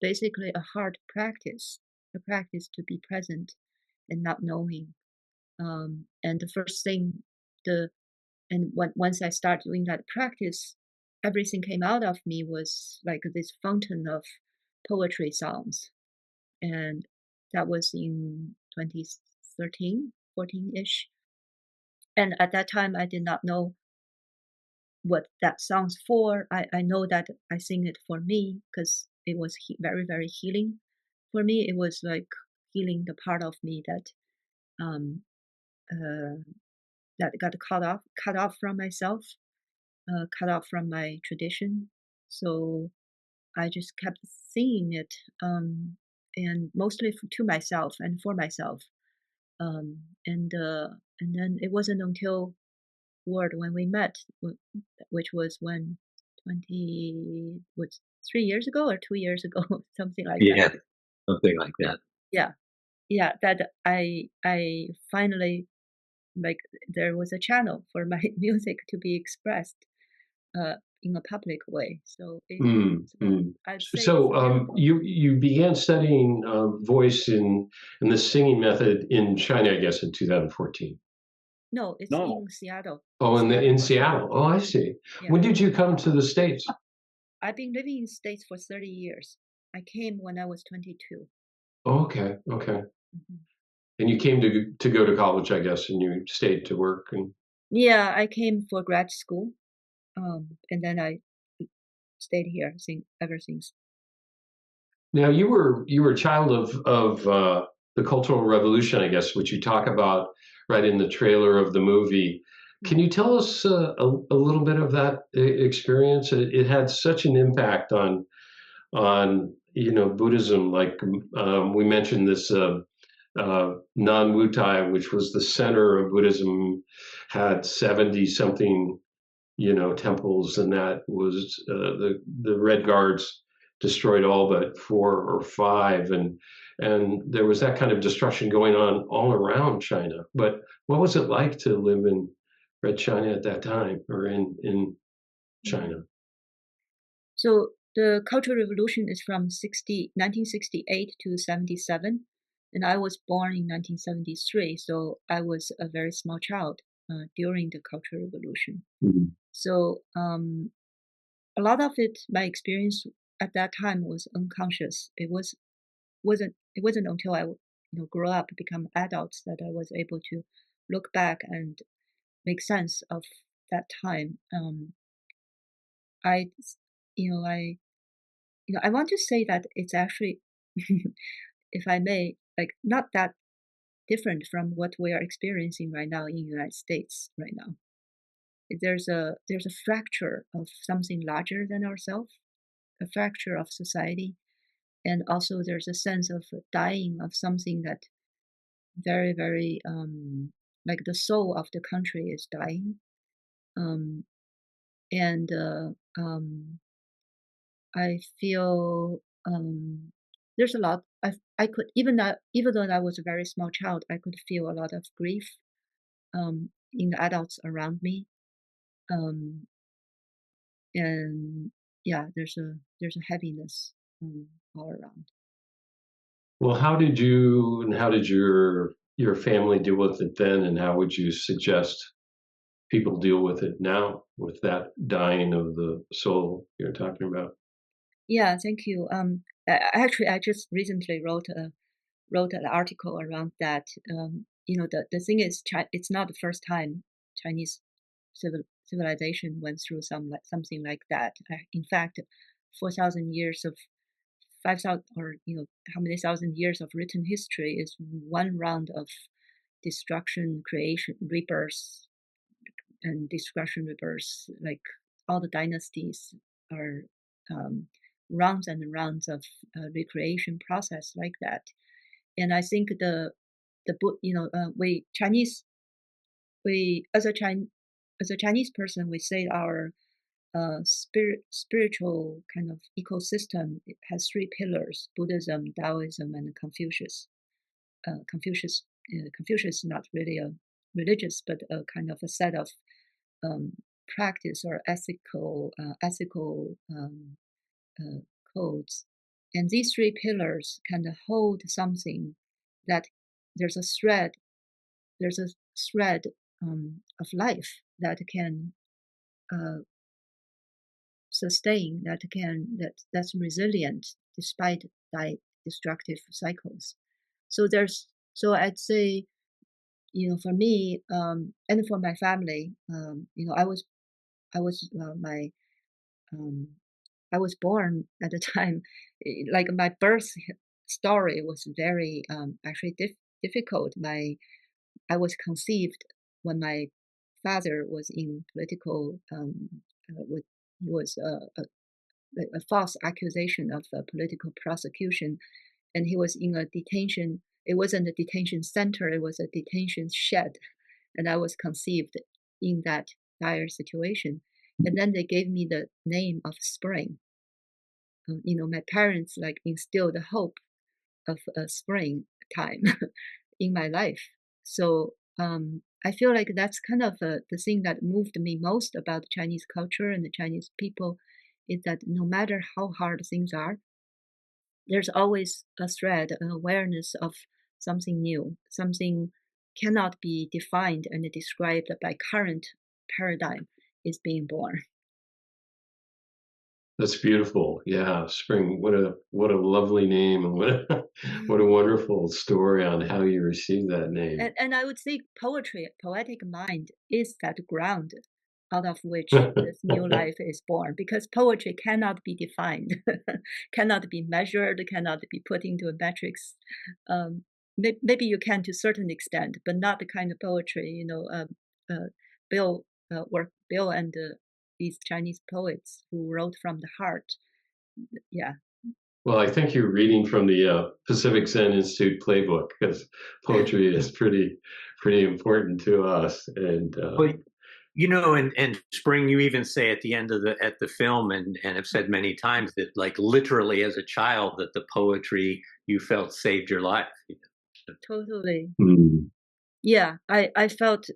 basically a hard practice, a practice to be present and not knowing. And the first thing, once I started doing that practice, everything came out of me was like this fountain of poetry songs, and that was in 2013, 14-ish. And at that time, I did not know what that song's for. I know that I sing it for me because it was very, very healing. For me, it was like healing the part of me that that got cut off from myself, cut off from my tradition. So I just kept singing it, and mostly to myself and for myself. And then it wasn't until Ward when we met, which was when 3 years ago or 2 years ago, something like that. Yeah, something like that. Yeah, that I finally, like, there was a channel for my music to be expressed in a public way. So I'd say you began studying voice in the singing method in China, I guess, in 2014. No, it's in Seattle. Oh, in Seattle. Oh, I see. Yeah. When did you come to the States? I've been living in the States for 30 years. I came when I was 22. Oh, okay. And you came to go to college, I guess, and you stayed to work. And yeah, I came for grad school, and then I stayed here ever since. Now you were a child of the Cultural Revolution, I guess, which you talk about right in the trailer of the movie. Can you tell us a little bit of that experience? It had such an impact on Buddhism. Like we mentioned this Non-Wutai, which was the center of Buddhism, had 70 something temples, and that was the Red Guards destroyed all but 4 or 5, and there was that kind of destruction going on all around China. But what was it like to live in Red China at that time, or in China? So the Cultural Revolution is from 1968 to 77, and I was born in 1973, so I was a very small child during the Cultural Revolution. Mm-hmm. So a lot of it, my experience at that time was unconscious. It wasn't until I grew up, become adults, that I was able to look back and make sense of that time. I want to say that it's actually, if I may, like not that different from what we are experiencing right now in the United States right now. There's a fracture of something larger than ourselves, a fracture of society, and also there's a sense of dying of something that very, very like the soul of the country is dying, and I feel there's a lot. I could even though I was a very small child, I could feel a lot of grief in the adults around me. And yeah, there's a heaviness all around. Well, how did you and how did your family deal with it then, and how would you suggest people deal with it now, with that dying of the soul you're talking about? Yeah, thank you. Actually, I just recently wrote an article around that. The thing is, it's not the first time Chinese civilization went through something like that. In fact, 4,000 years of 5,000 or how many thousand years of written history is one round of destruction, creation, rebirth, and destruction, rebirth. Like all the dynasties are rounds and rounds of recreation process like that. And I think we Chinese, as a Chinese person, we say our spiritual kind of ecosystem, it has three pillars: Buddhism, Taoism, and Confucius. Confucius is not really a religious, but a kind of a set of practice or ethical codes. And these three pillars kind of hold something that there's a thread of life that can sustain, that's resilient despite destructive cycles. So I'd say, for me and for my family, I was born at a time, like my birth story was very actually difficult. I was conceived when my father was in political, he was a false accusation of a political prosecution, and he was in a detention. It wasn't a detention center; it was a detention shed, and I was conceived in that dire situation. And then they gave me the name of Spring. My parents instilled the hope of a spring time in my life. So I feel like that's kind of the thing that moved me most about Chinese culture and the Chinese people, is that no matter how hard things are, there's always a thread, an awareness of something new, something cannot be defined and described by current paradigm is being born. That's beautiful. Yeah, Spring. What a lovely name, and what a wonderful story on how you received that name. And I would say poetic mind is that ground out of which this new life is born, because poetry cannot be defined, cannot be measured, cannot be put into a metrics. Maybe you can to a certain extent, but not the kind of poetry, Bill and these Chinese poets who wrote from the heart. Yeah. Well, I think you're reading from the Pacific Zen Institute playbook, because poetry is pretty important to us. And and Spring, you even say at the end of the film, and have said many times that, like, literally as a child, that the poetry you felt saved your life. Totally. Mm. Yeah, I felt,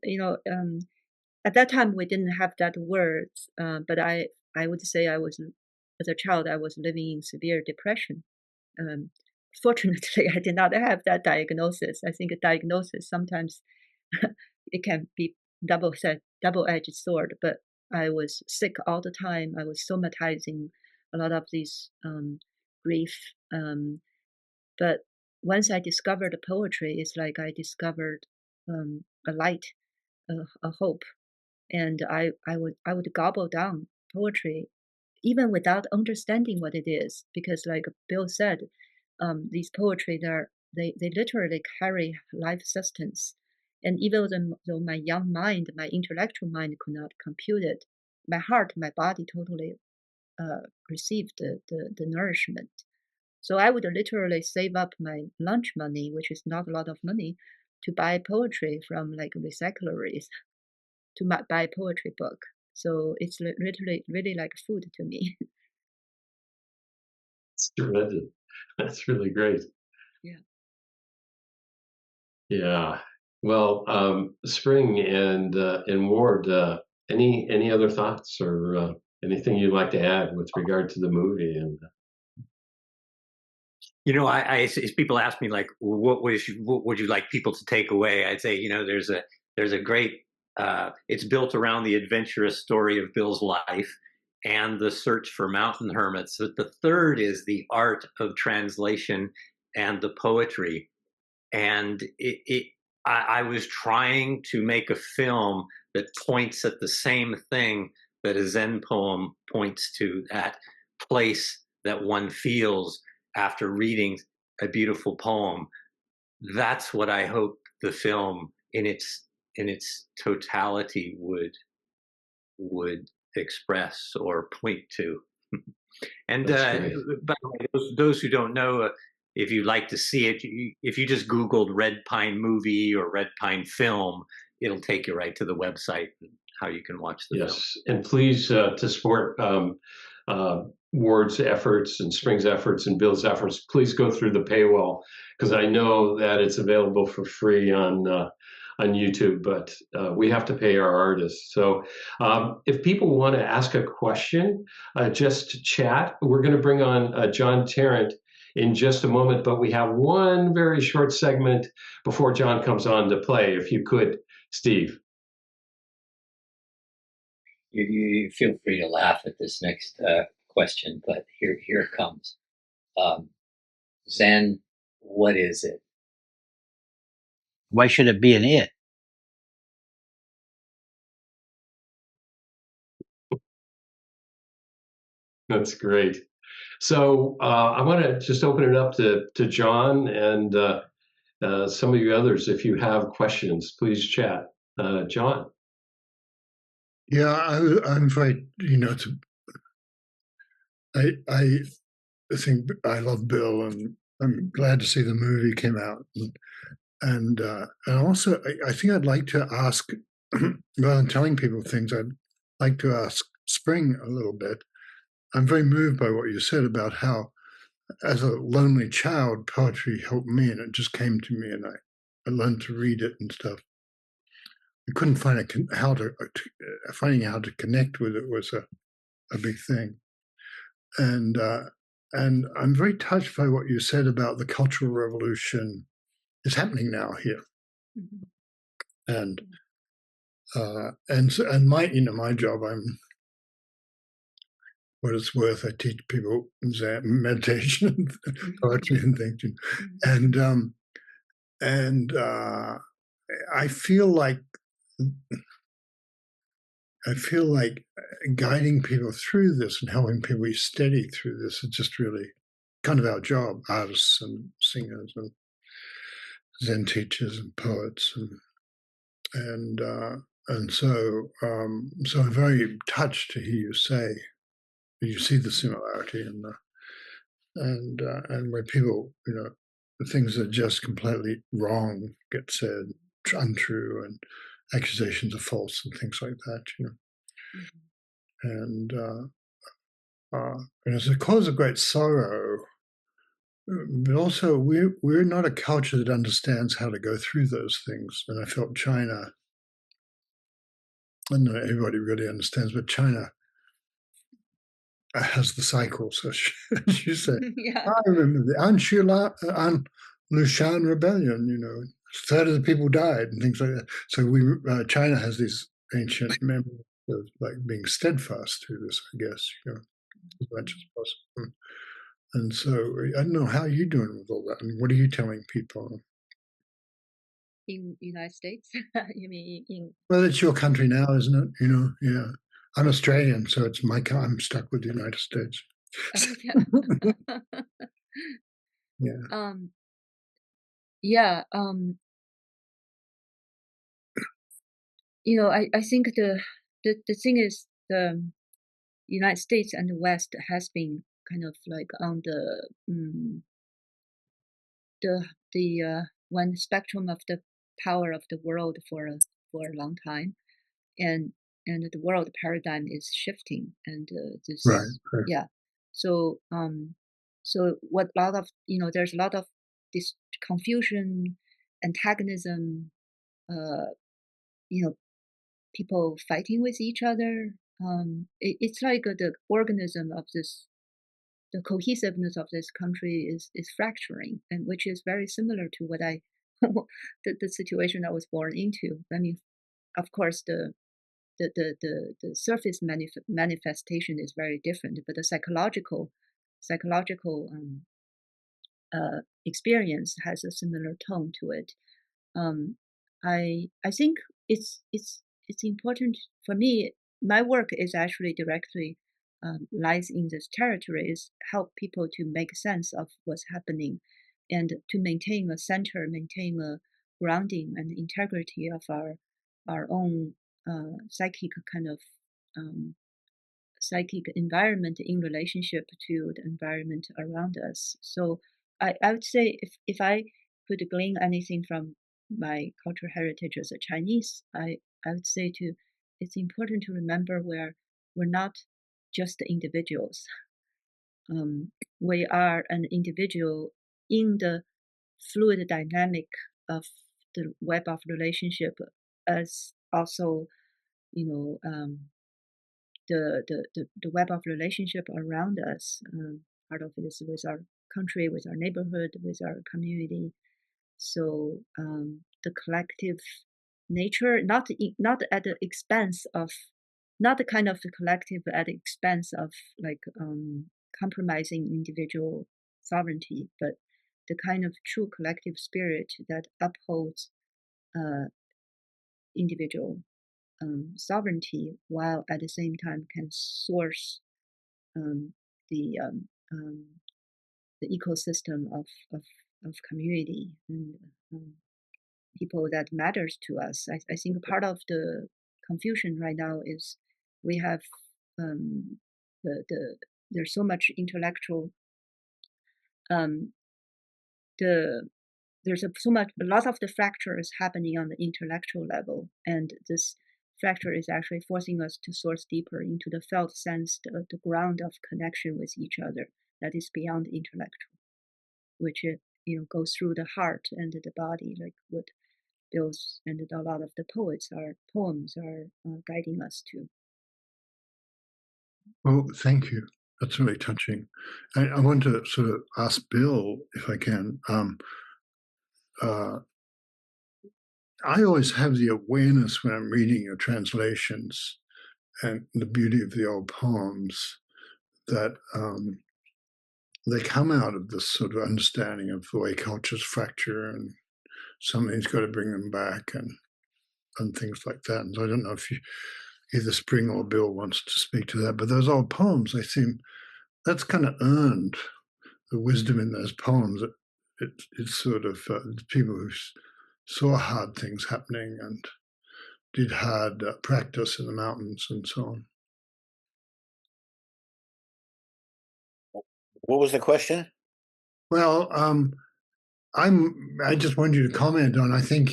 at that time we didn't have that words, but I would say as a child, I was living in severe depression. Fortunately, I did not have that diagnosis. I think a diagnosis sometimes it can be double-edged sword, but I was sick all the time. I was somatizing a lot of these grief. But once I discovered poetry, it's like I discovered a light, a hope, and I would gobble down poetry, even without understanding what it is, because like Bill said, these poetry they literally carry life sustenance, and even though my young mind, my intellectual mind could not compute it, my heart, my body totally received the nourishment. So I would literally save up my lunch money, which is not a lot of money, to buy poetry from like recycleries, to buy a poetry book. So it's literally really like food to me. It's tremendous. That's really great. Yeah. Yeah. Well, Spring and Ward, any other thoughts or anything you'd like to add with regard to the movie? And You know, as people ask me like, what would you like people to take away? I'd say, there's a great. It's built around the adventurous story of Bill's life and the search for mountain hermits. But the third is the art of translation and the poetry. And I was trying to make a film that points at the same thing that a Zen poem points to, that place that one feels after reading a beautiful poem. That's what I hope the film in its totality would express or point to. And by the way, those who don't know, if you'd like to see it, if you just Googled Red Pine movie or Red Pine film, it'll take you right to the website and how you can watch the film. yes, and please to support Ward's efforts and Spring's efforts and Bill's efforts, please go through the paywall, because I know that it's available for free on YouTube, but we have to pay our artists. So if people want to ask a question, just chat. We're going to bring on John Tarrant in just a moment, but we have one very short segment before John comes on to play. If you could, Steve. You feel free to laugh at this next question, but here it comes. Zen, what is it? Why should it be an it? That's great. So I want to just open it up to John and some of you others. If you have questions, please chat. John. Yeah, I'm very, I think I love Bill, and I'm glad to see the movie came out. And also, I think I'd like to ask, rather than telling people things, I'd like to ask Spring a little bit. I'm very moved by what you said about how, as a lonely child, poetry helped me, and it just came to me, and I learned to read it and stuff. I couldn't find finding how to connect with it was a big thing, and I'm very touched by what you said about the Cultural Revolution is happening now here, and my job, what it's worth, I teach people meditation, poetry, and things, and I feel like guiding people through this and helping people be steady through this is just really kind of our job, artists and singers and Zen teachers and poets, and so I'm very touched to hear you say you see the similarity and where people, the things that are just completely wrong get said, untrue, and accusations are false and things like that, and it's a cause of great sorrow, but also we're not a culture that understands how to go through those things. And I felt China, I don't know everybody really understands, but China has the cycles, as you say. Yeah. I remember the An Lushan rebellion, a third of the people died and things like that. So China has these ancient memories of like being steadfast through this, I guess, as much as possible. And so I don't know how you're doing with all that, and what are you telling people? In United States, you mean in? Well, it's your country now, isn't it? Yeah. I'm Australian, so it's I'm stuck with the United States. Yeah. Yeah. I think the thing is the United States and the West has been kind of like on the one spectrum of the power of the world for a long time, and the world paradigm is shifting, and this right. Yeah. So what a lot of there's a lot of this confusion, antagonism, people fighting with each other, it's like the organism of this, the cohesiveness of this country is fracturing, and which is very similar to what I, the situation I was born into. I mean, of course, the surface manifestation is very different, but the psychological experience has a similar tone to it. I think it's important for me. My work is actually directly lies in this territory, is help people to make sense of what's happening, and to maintain a center, maintain a grounding and integrity of our own psychic kind of psychic environment in relationship to the environment around us. So I would say if I could glean anything from my cultural heritage as a Chinese, I would say it's important to remember we're not just individuals. We are an individual in the fluid dynamic of the web of relationship, as also, the web of relationship around us. Part of it is with our country, with our neighborhood, with our community. So the collective nature, not at the expense of, not the kind of the collective at the expense of like compromising individual sovereignty, but the kind of true collective spirit that upholds individual sovereignty, while at the same time can source the ecosystem of community and people that matters to us. I think part of the confusion right now is we have there's so much intellectual there's a lot of the fracture is happening on the intellectual level, and this fracture is actually forcing us to source deeper into the felt sense, the ground of connection with each other that is beyond intellectual, which goes through the heart and the body, like what Bill's and a lot of the poems are guiding us to. Well, thank you. That's really touching. I want to sort of ask Bill, if I can. I always have the awareness when I'm reading your translations and the beauty of the old poems that they come out of this sort of understanding of the way cultures fracture, and something's got to bring them back, and things like that. And so I don't know if either Spring or Bill wants to speak to that, but those old poems, they seem, that's kind of earned, the wisdom in those poems. It's sort of people who saw hard things happening and did hard practice in the mountains and so on. What was the question? Well, I just wanted you to comment on, I think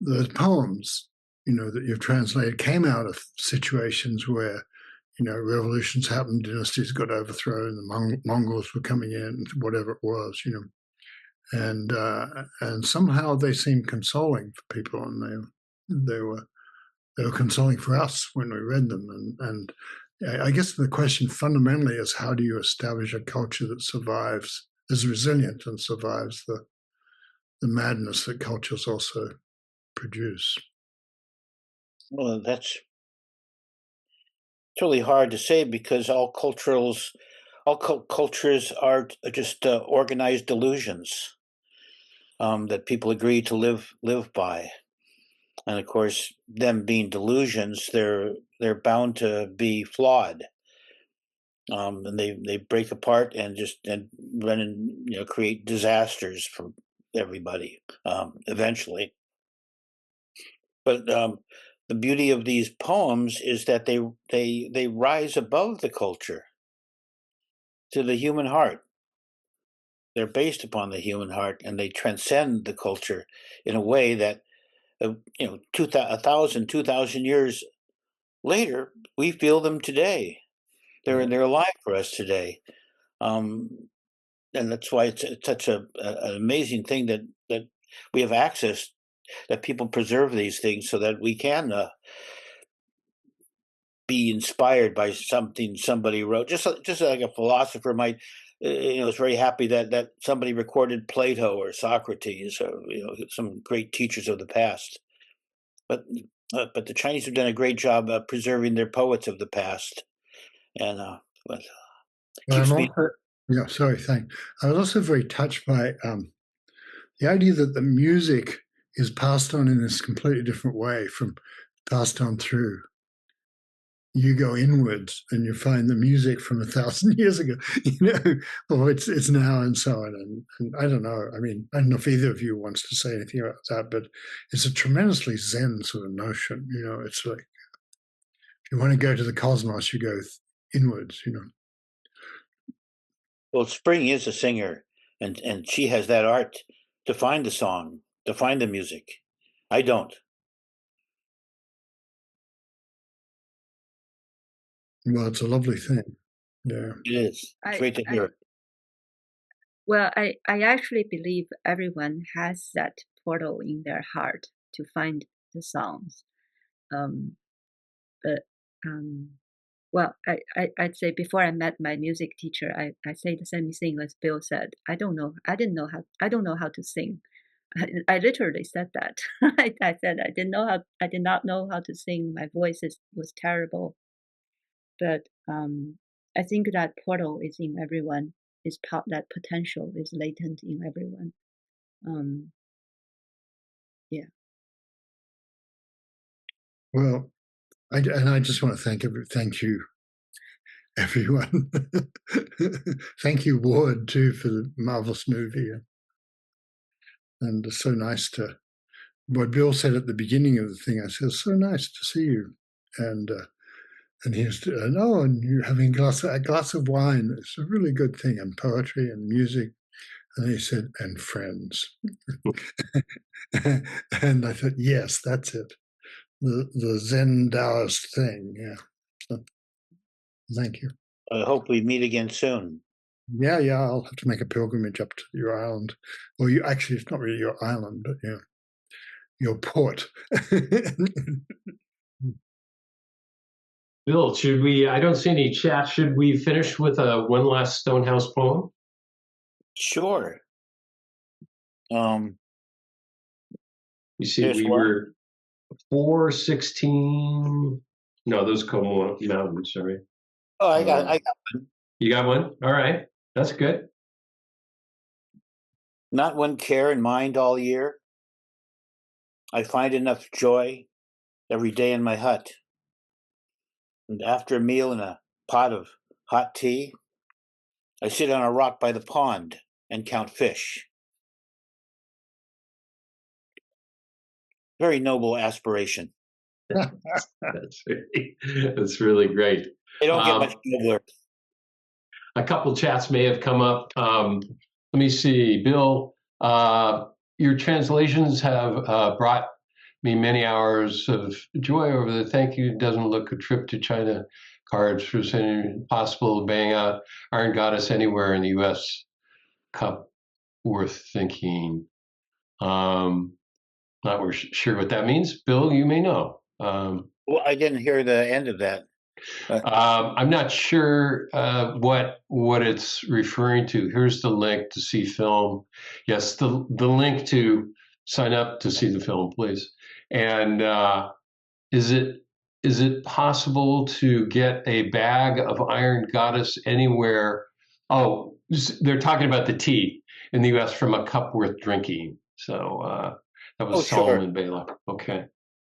those poems, that you've translated came out of situations where, revolutions happened, dynasties got overthrown, the Mongols were coming in, whatever it was, and somehow they seemed consoling for people, and they were consoling for us when we read them. And I guess the question fundamentally is, how do you establish a culture that survives, is resilient and survives the madness that cultures also produce? Well, it's really hard to say, because all cultures are just organized delusions that people agree to live by, and of course, them being delusions, they're bound to be flawed, and they break apart and run and create disasters for everybody eventually. But the beauty of these poems is that they rise above the culture to the human heart. They're based upon the human heart, and they transcend the culture in a way that 1,000, 2,000 years later, we feel them today. They're alive for us today, and that's why it's such an amazing thing that we have access that people preserve these things so that we can be inspired by something somebody wrote. Just like a philosopher might, is very happy that somebody recorded Plato or Socrates or some great teachers of the past. But the Chinese have done a great job of preserving their poets of the past, and keeps me. Yeah, sorry, thanks. I was also very touched by the idea that the music is passed on in this completely different way from passed on through. You go inwards and you find the music from 1,000 years ago, or it's now and so on. And I don't know. I mean, I don't know if either of you wants to say anything about that, but it's a tremendously Zen sort of notion. It's like if you want to go to the cosmos, you go inwards. Well, Spring is a singer, and she has that art to find the song, to find the music. I don't. Well, it's a lovely thing. Yeah, it is. It's great to hear. Well, I actually believe everyone has that portal in their heart to find the songs. Well, I'd say before I met my music teacher, I say the same thing as Bill said. I don't know how to sing. I literally said that. I said I did not know how to sing. My voice was terrible. But I think that portal is in everyone. That potential is latent in everyone. Yeah. Well, I just want to thank you, everyone. Thank you, Ward, too, for the marvelous movie. And it's so nice what Bill said at the beginning of the thing. I said, it's so nice to see you. And he was, and you're having a glass of wine. It's a really good thing, and poetry and music. And he said, and friends. And I thought, yes, that's it. The Zen Taoist thing. Yeah. So, thank you. I hope we meet again soon. Yeah. I'll have to make a pilgrimage up to your island. Well, actually, it's not really your island, but yeah, your port. Bill, should we? I don't see any chat. Should we finish with one last Stonehouse poem? Sure. You see, we were 416. No, those Como Mountains. Sorry. Oh, I got one. You got one? All right, that's good. Not one care in mind all year. I find enough joy every day in my hut. And after a meal and a pot of hot tea, I sit on a rock by the pond and count fish. Very noble aspiration. That's really great. They don't get much nobler. A couple chats may have come up. Let me see, Bill. Your translations have brought me many hours of joy over the thank you. Doesn't look a trip to China cards for saying possible to bang out Iron Goddess anywhere in the U.S. Cup worth thinking. Not sure what that means. Bill, you may know. Well, I didn't hear the end of that. I'm not sure what it's referring to. Here's the link to see film. Yes, the link to sign up to see the film, please. And is it possible to get a bag of Iron Goddess anywhere? Oh, they're talking about the tea in the U.S. from a cup worth drinking. So that was Solomon Bala. Okay.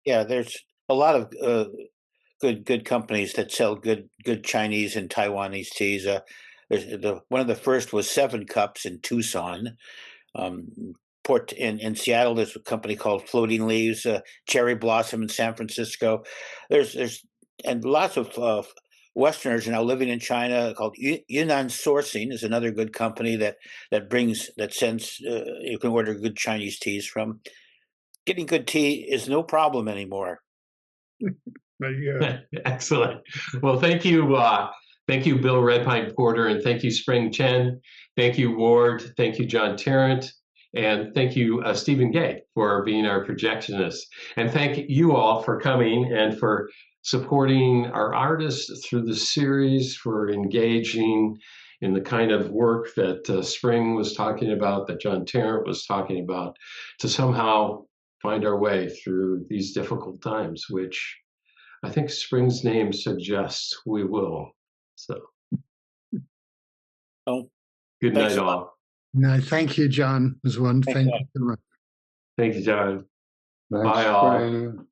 Yeah, there's a lot of good companies that sell good Chinese and Taiwanese teas. One of the first was 7 Cups in Tucson. In Seattle, there's a company called Floating Leaves, Cherry Blossom in San Francisco. There's lots of Westerners are now living in China called Yunnan Sourcing is another good company that sends you can order good Chinese teas from. Getting good tea is no problem anymore. Excellent. Well, thank you. Thank you, Bill Red Pine Porter, and thank you, Spring Chen. Thank you, Ward. Thank you, John Tarrant. And thank you, Stephen Gay, for being our projectionist. And thank you all for coming and for supporting our artists through the series, for engaging in the kind of work that Spring was talking about, that John Tarrant was talking about, to somehow find our way through these difficult times, which I think Spring's name suggests we will. So, good night, all. No, thank you, John. It was one. Thank you so much. Thank you, John. Thanks, Bye, all. Spring.